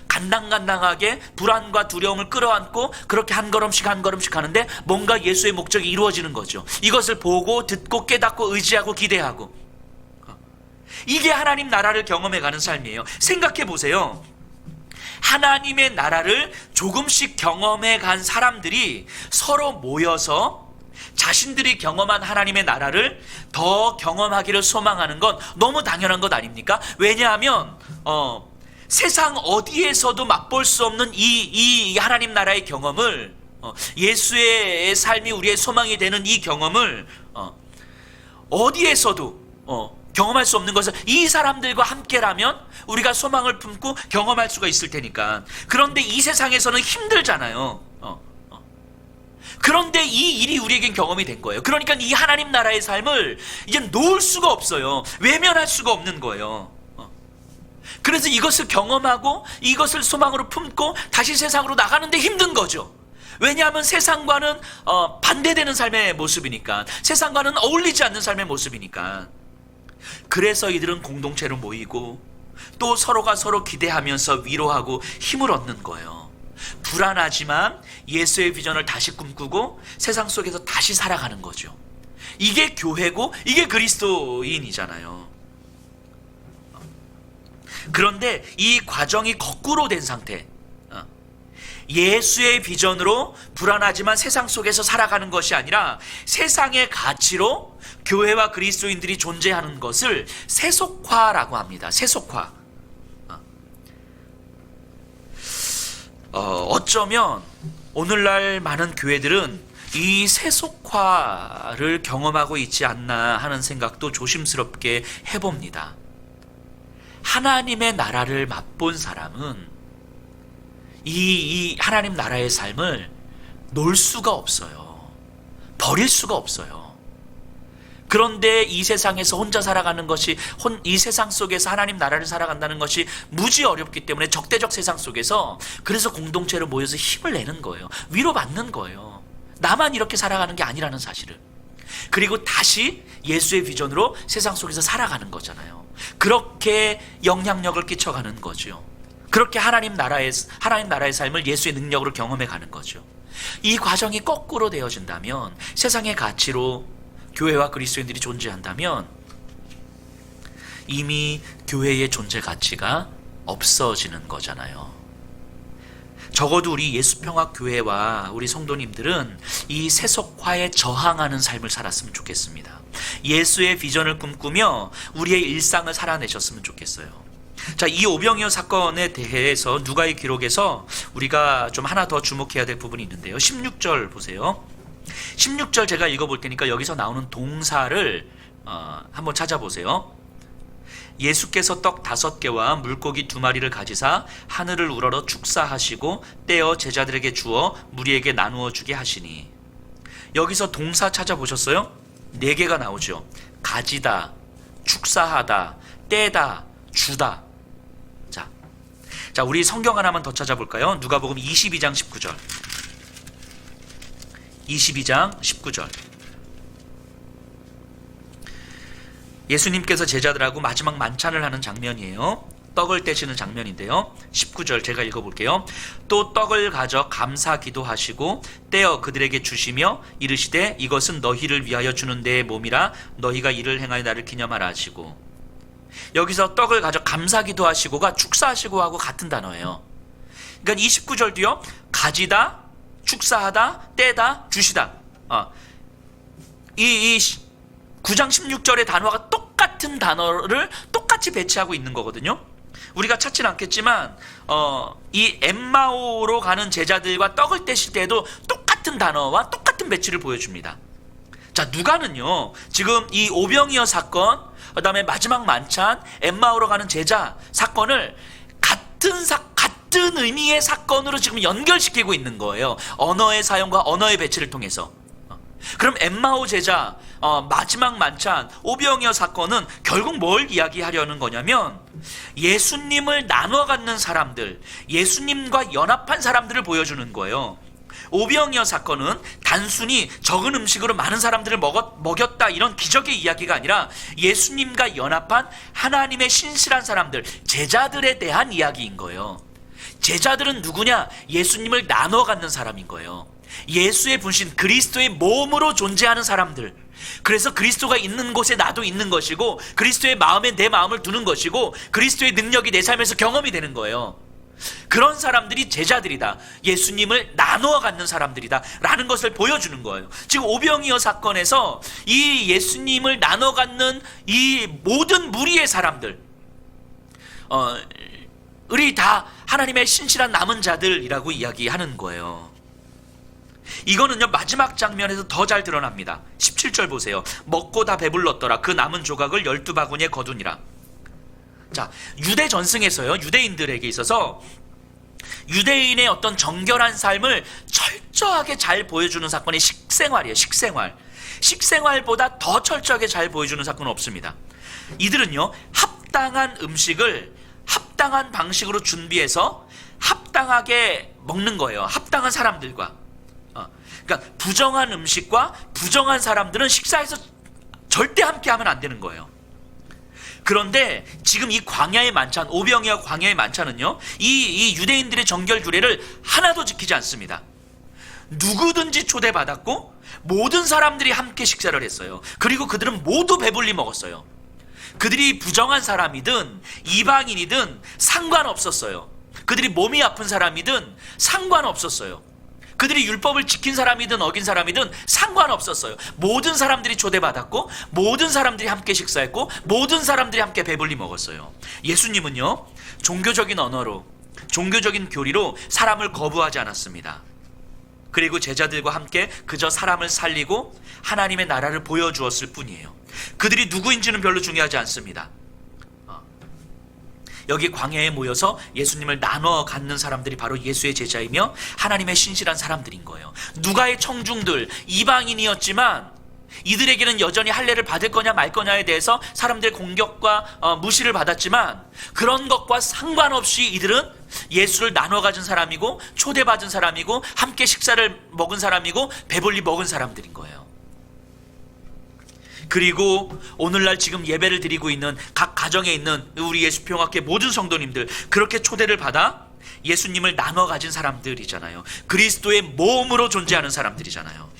간당간당하게 불안과 두려움을 끌어안고 그렇게 한 걸음씩 한 걸음씩 하는데 뭔가 예수의 목적이 이루어지는 거죠. 이것을 보고 듣고 깨닫고 의지하고 기대하고, 이게 하나님 나라를 경험해가는 삶이에요. 생각해 보세요. 하나님의 나라를 조금씩 경험해간 사람들이 서로 모여서 자신들이 경험한 하나님의 나라를 더 경험하기를 소망하는 건 너무 당연한 것 아닙니까? 왜냐하면 세상 어디에서도 맛볼 수 없는 이 하나님 나라의 경험을, 예수의 삶이 우리의 소망이 되는 이 경험을 어디에서도 경험할 수 없는 것을 이 사람들과 함께라면 우리가 소망을 품고 경험할 수가 있을 테니까. 그런데 이 세상에서는 힘들잖아요. 그런데 이 일이 우리에겐 경험이 된 거예요. 그러니까 이 하나님 나라의 삶을 이제 놓을 수가 없어요. 외면할 수가 없는 거예요. 그래서 이것을 경험하고 이것을 소망으로 품고 다시 세상으로 나가는데 힘든 거죠. 왜냐하면 세상과는 반대되는 삶의 모습이니까, 세상과는 어울리지 않는 삶의 모습이니까. 그래서 이들은 공동체로 모이고 또 서로가 서로 기대하면서 위로하고 힘을 얻는 거예요. 불안하지만 예수의 비전을 다시 꿈꾸고 세상 속에서 다시 살아가는 거죠. 이게 교회고 이게 그리스도인이잖아요. 그런데 이 과정이 거꾸로 된 상태, 예수의 비전으로 불안하지만 세상 속에서 살아가는 것이 아니라 세상의 가치로 교회와 그리스도인들이 존재하는 것을 세속화라고 합니다. 세속화. 어쩌면 오늘날 많은 교회들은 이 세속화를 경험하고 있지 않나 하는 생각도 조심스럽게 해봅니다. 하나님의 나라를 맛본 사람은 이 하나님 나라의 삶을 놓을 수가 없어요. 버릴 수가 없어요. 그런데 이 세상에서 혼자 살아가는 것이, 이 세상 속에서 하나님 나라를 살아간다는 것이 무지 어렵기 때문에 적대적 세상 속에서 그래서 공동체로 모여서 힘을 내는 거예요. 위로받는 거예요. 나만 이렇게 살아가는 게 아니라는 사실을. 그리고 다시 예수의 비전으로 세상 속에서 살아가는 거잖아요. 그렇게 영향력을 끼쳐가는 거죠. 그렇게 하나님 나라의 삶을 예수의 능력으로 경험해 가는 거죠. 이 과정이 거꾸로 되어진다면, 세상의 가치로 교회와 그리스도인들이 존재한다면 이미 교회의 존재 가치가 없어지는 거잖아요. 적어도 우리 예수평화교회와 우리 성도님들은 이 세속화에 저항하는 삶을 살았으면 좋겠습니다. 예수의 비전을 꿈꾸며 우리의 일상을 살아내셨으면 좋겠어요. 자, 이 오병이어 사건에 대해서 누가의 기록에서 우리가 좀 하나 더 주목해야 될 부분이 있는데요. 16절 보세요. 16절 제가 읽어볼 테니까 여기서 나오는 동사를 한번 찾아보세요. 예수께서 떡 5개와 물고기 2마리를 가지사 하늘을 우러러 축사하시고 떼어 제자들에게 주어 무리에게 나누어 주게 하시니. 여기서 동사 찾아보셨어요? 4개가 나오죠. 가지다, 축사하다, 떼다, 주다. 자, 우리 성경 하나만 더 찾아볼까요? 누가복음 22장 19절. 22장 19절. 예수님께서 제자들하고 마지막 만찬을 하는 장면이에요. 떡을 떼시는 장면인데요. 19절 제가 읽어볼게요. 또 떡을 가져 감사 기도하시고 떼어 그들에게 주시며 이르시되 이것은 너희를 위하여 주는 내 몸이라 너희가 이를 행하여 나를 기념하라 하시고. 여기서 떡을 가져 감사 기도하시고가 축사하시고 하고 같은 단어예요. 그러니까 29절도요. 가지다, 축사하다, 떼다, 주시다. 이 9장 16절의 단어가 똑같은 단어를 똑같이 배치하고 있는 거거든요. 우리가 찾진 않겠지만 이 엠마오로 가는 제자들과 떡을 떼실 때에도 똑같은 단어와 똑같은 배치를 보여줍니다. 자, 누가는요, 지금 이 오병이어 사건, 그 다음에 마지막 만찬, 엠마오로 가는 제자 사건을 같은 의미의 사건으로 지금 연결시키고 있는 거예요. 언어의 사용과 언어의 배치를 통해서. 그럼 엠마오 제자, 마지막 만찬, 오병이어 사건은 결국 뭘 이야기하려는 거냐면 예수님을 나눠 갖는 사람들, 예수님과 연합한 사람들을 보여주는 거예요. 오병이어 사건은 단순히 적은 음식으로 많은 사람들을 먹였다 이런 기적의 이야기가 아니라 예수님과 연합한 하나님의 신실한 사람들, 제자들에 대한 이야기인 거예요. 제자들은 누구냐? 예수님을 나눠 갖는 사람인 거예요. 예수의 분신, 그리스도의 몸으로 존재하는 사람들. 그래서 그리스도가 있는 곳에 나도 있는 것이고, 그리스도의 마음에 내 마음을 두는 것이고, 그리스도의 능력이 내 삶에서 경험이 되는 거예요. 그런 사람들이 제자들이다, 예수님을 나누어 갖는 사람들이다 라는 것을 보여주는 거예요. 지금 오병이어 사건에서 이 예수님을 나눠 갖는 이 모든 무리의 사람들, 우리 다 하나님의 신실한 남은 자들이라고 이야기하는 거예요. 이거는요, 마지막 장면에서 더 잘 드러납니다. 17절 보세요. 먹고 다 배불렀더라. 그 남은 조각을 12바구니에 거두니라. 자, 유대 전승에서요, 유대인들에게 있어서 유대인의 어떤 정결한 삶을 철저하게 잘 보여주는 사건이 식생활이에요. 식생활보다 더 철저하게 잘 보여주는 사건은 없습니다. 이들은요, 합당한 음식을 합당한 방식으로 준비해서 합당하게 먹는 거예요. 합당한 사람들과. 그러니까 부정한 음식과 부정한 사람들은 식사에서 절대 함께 하면 안 되는 거예요. 그런데 지금 이 광야의 만찬, 오병이어 광야의 만찬은요, 이 유대인들의 정결 규례를 하나도 지키지 않습니다. 누구든지 초대받았고 모든 사람들이 함께 식사를 했어요. 그리고 그들은 모두 배불리 먹었어요. 그들이 부정한 사람이든 이방인이든 상관없었어요. 그들이 몸이 아픈 사람이든 상관없었어요. 그들이 율법을 지킨 사람이든 어긴 사람이든 상관없었어요. 모든 사람들이 초대받았고 모든 사람들이 함께 식사했고 모든 사람들이 함께 배불리 먹었어요. 예수님은요, 종교적인 언어로 종교적인 교리로 사람을 거부하지 않았습니다. 그리고 제자들과 함께 그저 사람을 살리고 하나님의 나라를 보여주었을 뿐이에요. 그들이 누구인지는 별로 중요하지 않습니다. 여기 광야에 모여서 예수님을 나눠 갖는 사람들이 바로 예수의 제자이며 하나님의 신실한 사람들인 거예요. 누가의 청중들, 이방인이었지만 이들에게는 여전히 할례를 받을 거냐 말 거냐에 대해서 사람들의 공격과 무시를 받았지만 그런 것과 상관없이 이들은 예수를 나눠 가진 사람이고 초대받은 사람이고 함께 식사를 먹은 사람이고 배불리 먹은 사람들인 거예요. 그리고 오늘날 지금 예배를 드리고 있는 각 가정에 있는 우리 예수평화교회 모든 성도님들, 그렇게 초대를 받아 예수님을 나눠 가진 사람들이잖아요. 그리스도의 몸으로 존재하는 사람들이잖아요.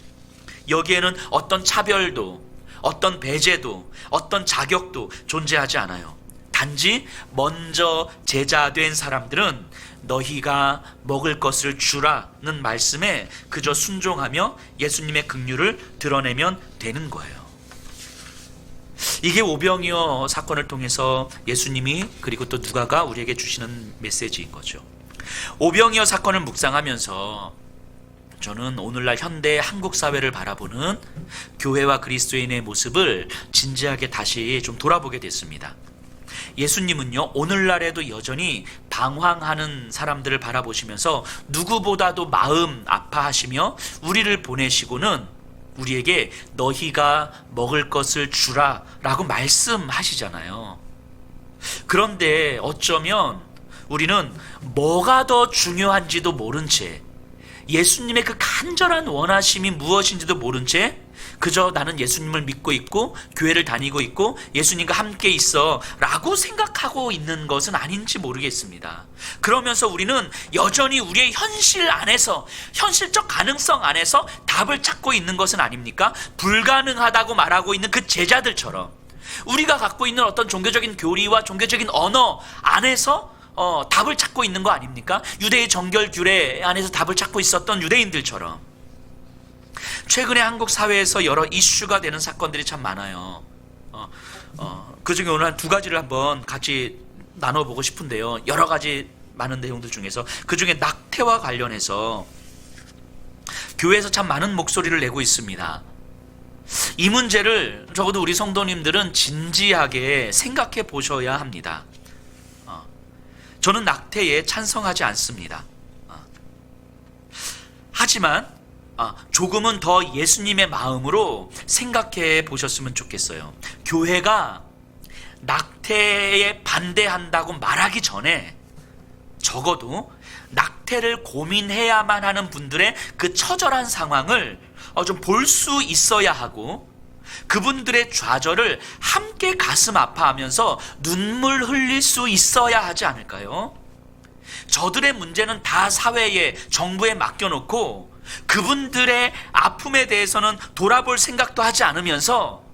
여기에는 어떤 차별도, 어떤 배제도, 어떤 자격도 존재하지 않아요. 단지 먼저 제자된 사람들은 너희가 먹을 것을 주라는 말씀에 그저 순종하며 예수님의 긍휼을 드러내면 되는 거예요. 이게 오병이어 사건을 통해서 예수님이 그리고 또 누가가 우리에게 주시는 메시지인 거죠. 오병이어 사건을 묵상하면서 저는 오늘날 현대 한국 사회를 바라보는 교회와 그리스도인의 모습을 진지하게 다시 좀 돌아보게 됐습니다. 예수님은요, 오늘날에도 여전히 방황하는 사람들을 바라보시면서 누구보다도 마음 아파하시며 우리를 보내시고는 우리에게 너희가 먹을 것을 주라 라고 말씀하시잖아요. 그런데 어쩌면 우리는 뭐가 더 중요한지도 모른 채, 예수님의 그 간절한 원하심이 무엇인지도 모른 채 그저 나는 예수님을 믿고 있고 교회를 다니고 있고 예수님과 함께 있어 라고 생각하고 있는 것은 아닌지 모르겠습니다. 그러면서 우리는 여전히 우리의 현실 안에서, 현실적 가능성 안에서 답을 찾고 있는 것은 아닙니까? 불가능하다고 말하고 있는 그 제자들처럼 우리가 갖고 있는 어떤 종교적인 교리와 종교적인 언어 안에서 답을 찾고 있는 거 아닙니까? 유대의 정결 규례 안에서 답을 찾고 있었던 유대인들처럼. 최근에 한국 사회에서 여러 이슈가 되는 사건들이 참 많아요. 그 중에 오늘 한 두 가지를 한번 같이 나눠보고 싶은데요. 여러 가지 많은 내용들 중에서 그 중에 낙태와 관련해서 교회에서 참 많은 목소리를 내고 있습니다. 이 문제를 적어도 우리 성도님들은 진지하게 생각해 보셔야 합니다. 저는 낙태에 찬성하지 않습니다. 하지만 조금은 더 예수님의 마음으로 생각해 보셨으면 좋겠어요. 교회가 낙태에 반대한다고 말하기 전에 적어도 낙태를 고민해야만 하는 분들의 그 처절한 상황을 좀 볼 수 있어야 하고, 그분들의 좌절을 함께 가슴 아파하면서 눈물 흘릴 수 있어야 하지 않을까요? 저들의 문제는 다 사회에, 정부에 맡겨놓고 그분들의 아픔에 대해서는 돌아볼 생각도 하지 않으면서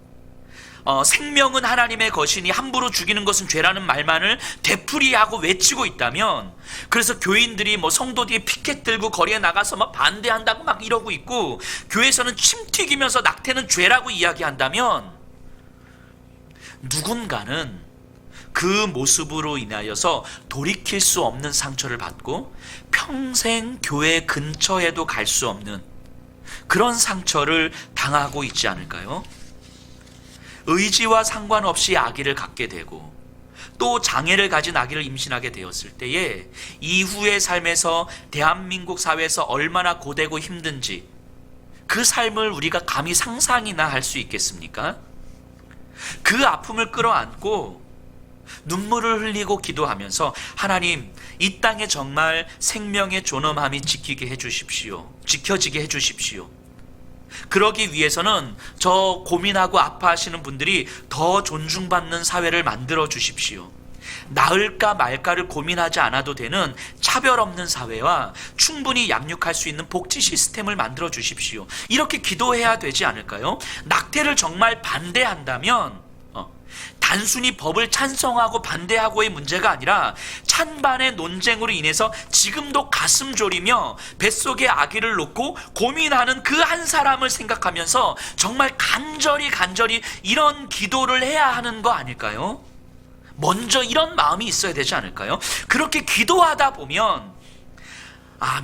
생명은 하나님의 것이니 함부로 죽이는 것은 죄라는 말만을 되풀이하고 외치고 있다면, 그래서 교인들이 성도들이 피켓 들고 거리에 나가서 막 반대한다고 막 이러고 있고, 교회에서는 침 튀기면서 낙태는 죄라고 이야기한다면, 누군가는 그 모습으로 인하여서 돌이킬 수 없는 상처를 받고 평생 교회 근처에도 갈 수 없는 그런 상처를 당하고 있지 않을까요? 의지와 상관없이 아기를 갖게 되고 또 장애를 가진 아기를 임신하게 되었을 때에 이후의 삶에서 대한민국 사회에서 얼마나 고되고 힘든지 그 삶을 우리가 감히 상상이나 할 수 있겠습니까? 그 아픔을 끌어안고 눈물을 흘리고 기도하면서 하나님, 이 땅에 정말 생명의 존엄함이 지키게 해주십시오. 지켜지게 해주십시오. 그러기 위해서는 저 고민하고 아파하시는 분들이 더 존중받는 사회를 만들어 주십시오. 나을까 말까를 고민하지 않아도 되는 차별 없는 사회와 충분히 양육할 수 있는 복지 시스템을 만들어 주십시오. 이렇게 기도해야 되지 않을까요? 낙태를 정말 반대한다면 단순히 법을 찬성하고 반대하고의 문제가 아니라 찬반의 논쟁으로 인해서 지금도 가슴 졸이며 뱃속에 아기를 놓고 고민하는 그 한 사람을 생각하면서 정말 간절히 이런 기도를 해야 하는 거 아닐까요? 먼저 이런 마음이 있어야 되지 않을까요? 그렇게 기도하다 보면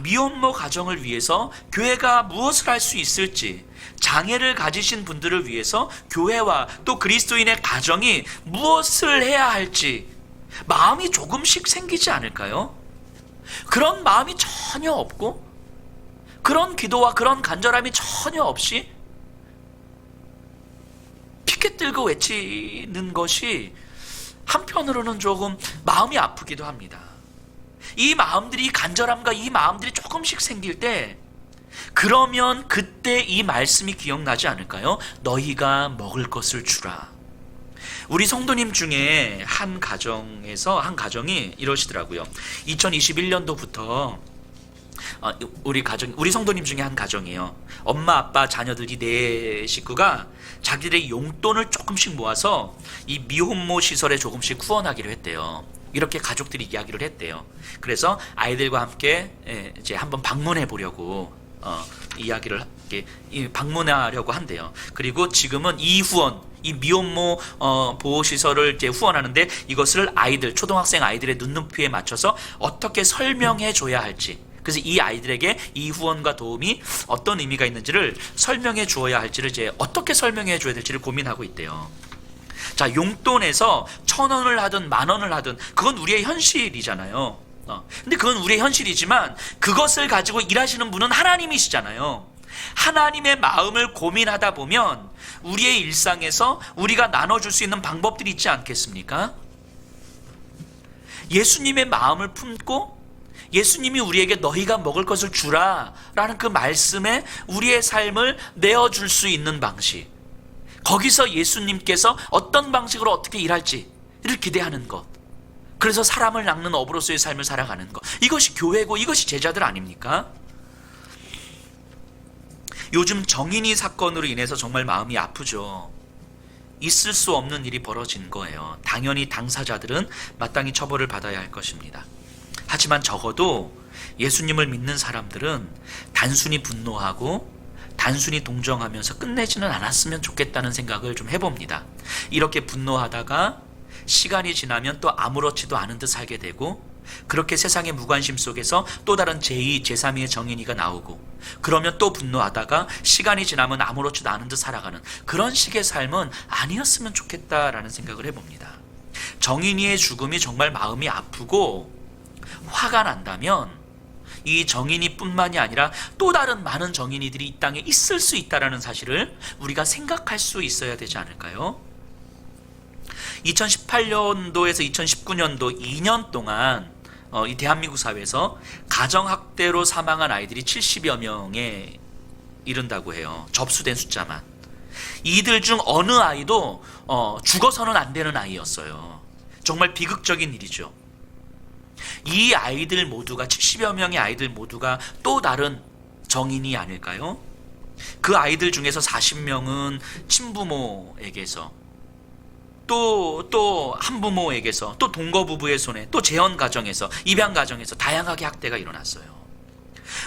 미혼모 가정을 위해서 교회가 무엇을 할 수 있을지, 장애를 가지신 분들을 위해서 교회와 또 그리스도인의 가정이 무엇을 해야 할지 마음이 조금씩 생기지 않을까요? 그런 마음이 전혀 없고 그런 기도와 그런 간절함이 전혀 없이 피켓 들고 외치는 것이 한편으로는 조금 마음이 아프기도 합니다. 이 마음들이, 이 간절함과 이 마음들이 조금씩 생길 때, 그러면 그때 이 말씀이 기억나지 않을까요? 너희가 먹을 것을 주라. 우리 성도님 중에 한 가정이 이러시더라고요. 2021년도부터 우리 성도님 중에 한 가정이에요. 엄마, 아빠, 자녀들이 네 식구가 자기들의 용돈을 조금씩 모아서 이 미혼모 시설에 조금씩 후원하기로 했대요. 이렇게 가족들이 이야기를 했대요. 그래서 아이들과 함께 이제 한번 방문해 보려고 이야기를 방문하려고 한대요. 그리고 지금은 이 후원, 이 미혼모 보호시설을 이제 후원하는데 이것을 초등학생 아이들의 눈높이에 맞춰서 어떻게 설명해 줘야 할지, 그래서 이 아이들에게 이 후원과 도움이 어떤 의미가 있는지를 설명해 주어야 할지를 이제 어떻게 설명해 줘야 될지를 고민하고 있대요. 자, 용돈에서 1,000원을 하든 10,000원을 하든 그건 우리의 현실이잖아요. 근데 그건 우리의 현실이지만 그것을 가지고 일하시는 분은 하나님이시잖아요. 하나님의 마음을 고민하다 보면 우리의 일상에서 우리가 나눠줄 수 있는 방법들이 있지 않겠습니까? 예수님의 마음을 품고 예수님이 우리에게 너희가 먹을 것을 주라 라는 그 말씀에 우리의 삶을 내어줄 수 있는 방식, 거기서 예수님께서 어떤 방식으로 어떻게 일할지를 기대하는 것, 그래서 사람을 낚는 어부로서의 삶을 살아가는 것, 이것이 교회고 이것이 제자들 아닙니까? 요즘 정인이 사건으로 인해서 정말 마음이 아프죠. 있을 수 없는 일이 벌어진 거예요. 당연히 당사자들은 마땅히 처벌을 받아야 할 것입니다. 하지만 적어도 예수님을 믿는 사람들은 단순히 분노하고 단순히 동정하면서 끝내지는 않았으면 좋겠다는 생각을 좀 해봅니다. 이렇게 분노하다가 시간이 지나면 또 아무렇지도 않은 듯 살게 되고, 그렇게 세상의 무관심 속에서 또 다른 제2, 제3위의 정인이가 나오고, 그러면 또 분노하다가 시간이 지나면 아무렇지도 않은 듯 살아가는 그런 식의 삶은 아니었으면 좋겠다라는 생각을 해봅니다. 정인이의 죽음이 정말 마음이 아프고 화가 난다면 이 정인이 뿐만이 아니라 또 다른 많은 정인이들이 이 땅에 있을 수 있다는 사실을 우리가 생각할 수 있어야 되지 않을까요? 2018년도에서 2019년도 2년 동안 이 대한민국 사회에서 가정학대로 사망한 아이들이 70여 명에 이른다고 해요. 접수된 숫자만. 이들 중 어느 아이도 죽어서는 안 되는 아이였어요. 정말 비극적인 일이죠. 이 아이들 모두가, 70여 명의 아이들 모두가 또 다른 정인이 아닐까요? 그 아이들 중에서 40명은 친부모에게서, 또 한부모에게서, 또 동거부부의 손에, 또 재혼가정에서, 입양가정에서 다양하게 학대가 일어났어요.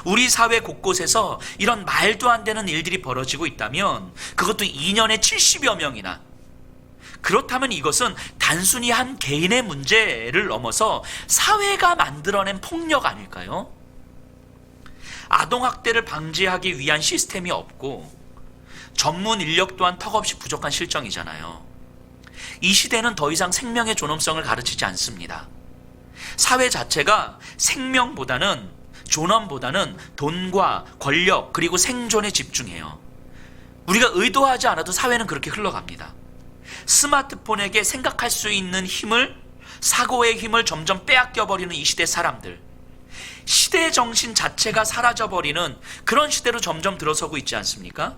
우리 사회 곳곳에서 이런 말도 안 되는 일들이 벌어지고 있다면, 그것도 2년에 70여 명이나, 그렇다면 이것은 단순히 한 개인의 문제를 넘어서 사회가 만들어낸 폭력 아닐까요? 아동학대를 방지하기 위한 시스템이 없고 전문 인력 또한 턱없이 부족한 실정이잖아요. 이 시대는 더 이상 생명의 존엄성을 가르치지 않습니다. 사회 자체가 생명보다는, 존엄보다는 돈과 권력 그리고 생존에 집중해요. 우리가 의도하지 않아도 사회는 그렇게 흘러갑니다. 스마트폰에게 생각할 수 있는 힘을, 사고의 힘을 점점 빼앗겨버리는 이 시대 사람들, 시대 정신 자체가 사라져버리는 그런 시대로 점점 들어서고 있지 않습니까?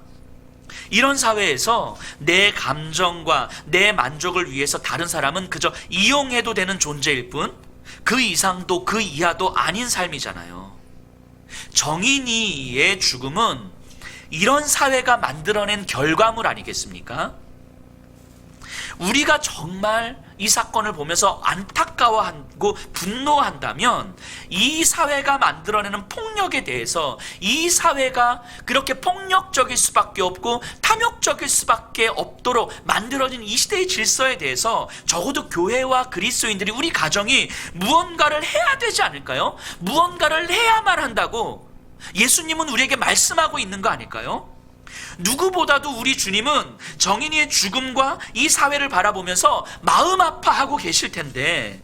이런 사회에서 내 감정과 내 만족을 위해서 다른 사람은 그저 이용해도 되는 존재일 뿐, 그 이상도 그 이하도 아닌 삶이잖아요. 정인이의 죽음은 이런 사회가 만들어낸 결과물 아니겠습니까? 우리가 정말 이 사건을 보면서 안타까워하고 분노한다면 이 사회가 만들어내는 폭력에 대해서 이 사회가 그렇게 폭력적일 수밖에 없고 탐욕적일 수밖에 없도록 만들어진 이 시대의 질서에 대해서 적어도 교회와 그리스도인들이 우리 가정이 무언가를 해야 되지 않을까요? 무언가를 해야만 한다고 예수님은 우리에게 말씀하고 있는 거 아닐까요? 누구보다도 우리 주님은 정인이의 죽음과 이 사회를 바라보면서 마음 아파하고 계실 텐데,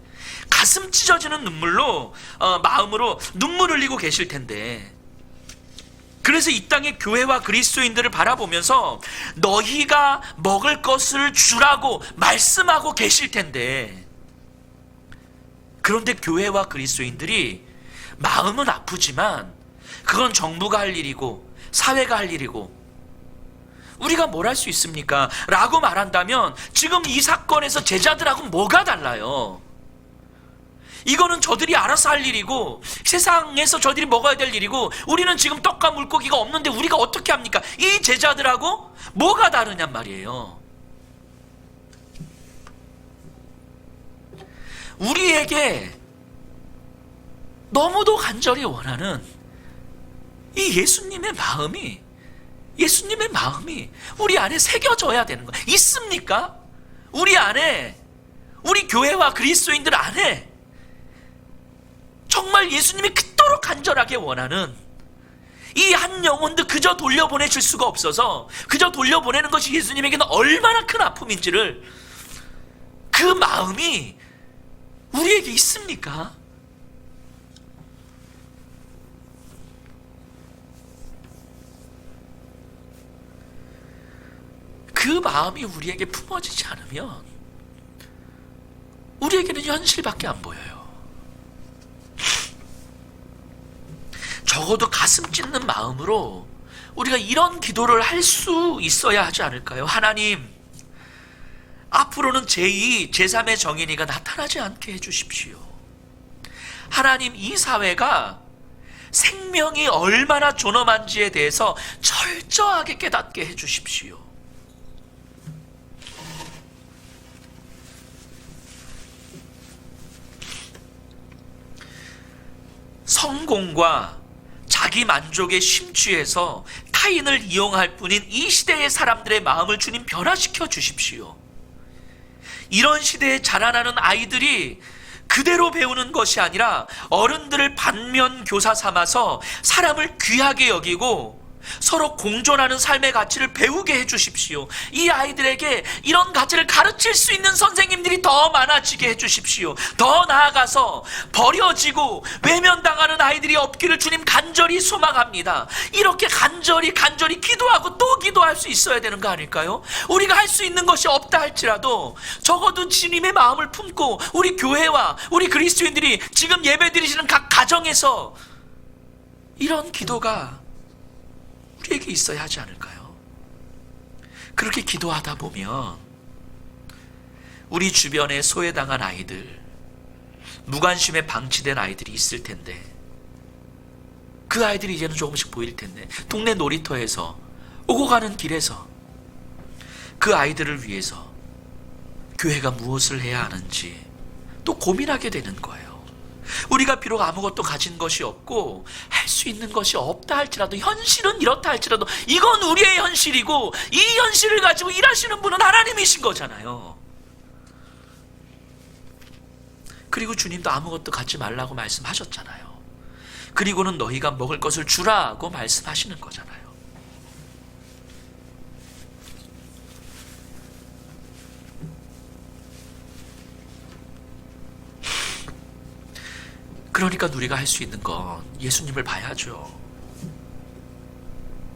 가슴 찢어지는 눈물로 마음으로 눈물 흘리고 계실 텐데, 그래서 이 땅의 교회와 그리스도인들을 바라보면서 너희가 먹을 것을 주라고 말씀하고 계실 텐데, 그런데 교회와 그리스도인들이 마음은 아프지만 그건 정부가 할 일이고 사회가 할 일이고 우리가 뭘 할 수 있습니까? 라고 말한다면 지금 이 사건에서 제자들하고 뭐가 달라요? 이거는 저들이 알아서 할 일이고 세상에서 저들이 먹어야 될 일이고 우리는 지금 떡과 물고기가 없는데 우리가 어떻게 합니까? 이 제자들하고 뭐가 다르냔 말이에요. 우리에게 너무도 간절히 원하는 이 예수님의 마음이 우리 안에 새겨져야 되는 거예요. 있습니까? 우리 안에, 우리 교회와 그리스도인들 안에 정말 예수님이 그토록 간절하게 원하는 이 한 영혼도 그저 돌려보내줄 수가 없어서 그저 돌려보내는 것이 예수님에게는 얼마나 큰 아픔인지를, 그 마음이 우리에게 있습니까? 그 마음이 우리에게 품어지지 않으면 우리에게는 현실밖에 안 보여요. 적어도 가슴 찢는 마음으로 우리가 이런 기도를 할 수 있어야 하지 않을까요? 하나님, 앞으로는 제2, 제3의 정인이가 나타나지 않게 해주십시오. 하나님, 이 사회가 생명이 얼마나 존엄한지에 대해서 철저하게 깨닫게 해주십시오. 성공과 자기 만족에 심취해서 타인을 이용할 뿐인 이 시대의 사람들의 마음을 주님 변화시켜 주십시오. 이런 시대에 자라나는 아이들이 그대로 배우는 것이 아니라 어른들을 반면 교사 삼아서 사람을 귀하게 여기고 서로 공존하는 삶의 가치를 배우게 해주십시오. 이 아이들에게 이런 가치를 가르칠 수 있는 선생님들이 더 많아지게 해주십시오. 더 나아가서 버려지고 외면당하는 아이들이 없기를 주님 간절히 소망합니다. 이렇게 간절히 기도하고 또 기도할 수 있어야 되는 거 아닐까요? 우리가 할 수 있는 것이 없다 할지라도 적어도 주님의 마음을 품고 우리 교회와 우리 그리스도인들이 지금 예배 드리시는 각 가정에서 이런 기도가 우리에게 있어야 하지 않을까요? 그렇게 기도하다 보면 우리 주변에 소외당한 아이들, 무관심에 방치된 아이들이 있을 텐데, 그 아이들이 이제는 조금씩 보일 텐데, 동네 놀이터에서 오고 가는 길에서 그 아이들을 위해서 교회가 무엇을 해야 하는지 또 고민하게 되는 거예요. 우리가 비록 아무것도 가진 것이 없고 할 수 있는 것이 없다 할지라도, 현실은 이렇다 할지라도 이건 우리의 현실이고 이 현실을 가지고 일하시는 분은 하나님이신 거잖아요. 그리고 주님도 아무것도 갖지 말라고 말씀하셨잖아요. 그리고는 너희가 먹을 것을 주라고 말씀하시는 거잖아요. 그러니까 우리가 할 수 있는 건 예수님을 봐야죠.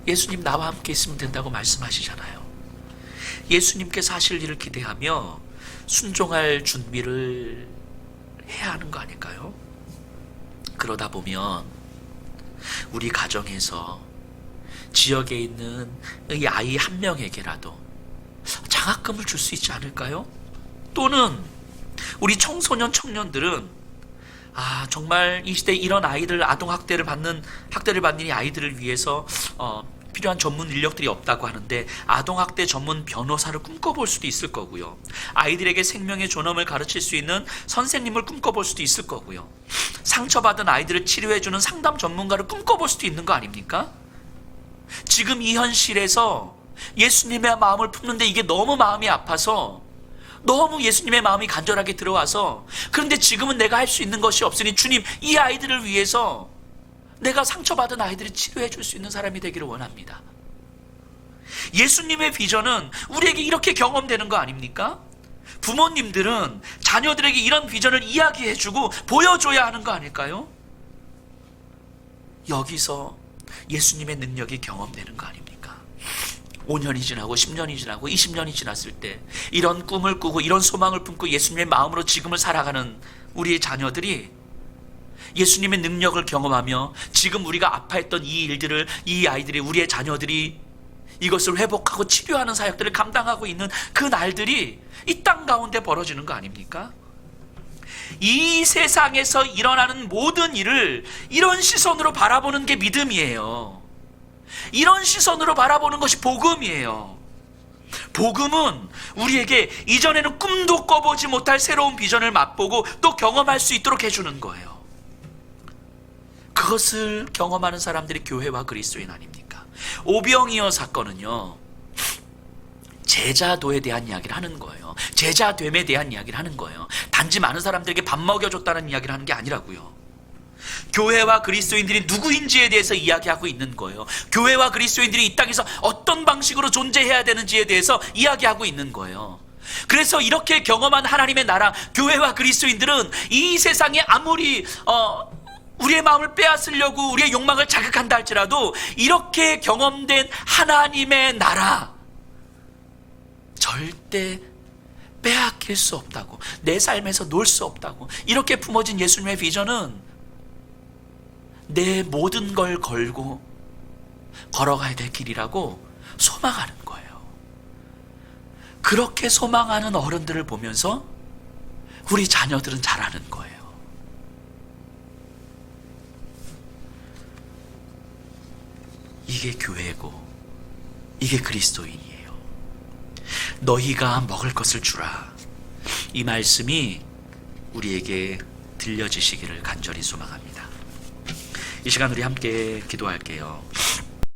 예수님 나와 함께 있으면 된다고 말씀하시잖아요. 예수님께서 하실 일을 기대하며 순종할 준비를 해야 하는 거 아닐까요? 그러다 보면 우리 가정에서 지역에 있는 이 아이 한 명에게라도 장학금을 줄 수 있지 않을까요? 또는 우리 청소년 청년들은 정말 이 시대에 이런 아이들, 아동학대를 받는 이 아이들을 위해서 필요한 전문 인력들이 없다고 하는데 아동학대 전문 변호사를 꿈꿔볼 수도 있을 거고요. 아이들에게 생명의 존엄을 가르칠 수 있는 선생님을 꿈꿔볼 수도 있을 거고요. 상처받은 아이들을 치료해주는 상담 전문가를 꿈꿔볼 수도 있는 거 아닙니까? 지금 이 현실에서 예수님의 마음을 품는데 이게 너무 마음이 아파서, 너무 예수님의 마음이 간절하게 들어와서, 그런데 지금은 내가 할 수 있는 것이 없으니 주님, 이 아이들을 위해서 내가 상처받은 아이들을 치료해 줄 수 있는 사람이 되기를 원합니다. 예수님의 비전은 우리에게 이렇게 경험되는 거 아닙니까? 부모님들은 자녀들에게 이런 비전을 이야기해주고 보여줘야 하는 거 아닐까요? 여기서 예수님의 능력이 경험되는 거 아닙니까? 5년이 지나고 10년이 지나고 20년이 지났을 때 이런 꿈을 꾸고 이런 소망을 품고 예수님의 마음으로 지금을 살아가는 우리의 자녀들이 예수님의 능력을 경험하며 지금 우리가 아파했던 이 일들을, 이 아이들이, 우리의 자녀들이 이것을 회복하고 치료하는 사역들을 감당하고 있는 그 날들이 이 땅 가운데 벌어지는 거 아닙니까? 이 세상에서 일어나는 모든 일을 이런 시선으로 바라보는 게 믿음이에요. 이런 시선으로 바라보는 것이 복음이에요. 복음은 우리에게 이전에는 꿈도 꿔보지 못할 새로운 비전을 맛보고 또 경험할 수 있도록 해주는 거예요. 그것을 경험하는 사람들이 교회와 그리스도인 아닙니까? 오병이어 사건은요, 제자도에 대한 이야기를 하는 거예요. 제자됨에 대한 이야기를 하는 거예요. 단지 많은 사람들에게 밥 먹여줬다는 이야기를 하는 게 아니라고요. 교회와 그리스도인들이 누구인지에 대해서 이야기하고 있는 거예요. 교회와 그리스도인들이 이 땅에서 어떤 방식으로 존재해야 되는지에 대해서 이야기하고 있는 거예요. 그래서 이렇게 경험한 하나님의 나라, 교회와 그리스도인들은 이 세상에 아무리 우리의 마음을 빼앗으려고 우리의 욕망을 자극한다 할지라도 이렇게 경험된 하나님의 나라 절대 빼앗길 수 없다고, 내 삶에서 놓을 수 없다고, 이렇게 품어진 예수님의 비전은 내 모든 걸 걸고 걸어가야 될 길이라고 소망하는 거예요. 그렇게 소망하는 어른들을 보면서 우리 자녀들은 자라는 거예요. 이게 교회고 이게 그리스도인이에요. 너희가 먹을 것을 주라. 이 말씀이 우리에게 들려지시기를 간절히 소망합니다. 이 시간 우리 함께 기도할게요.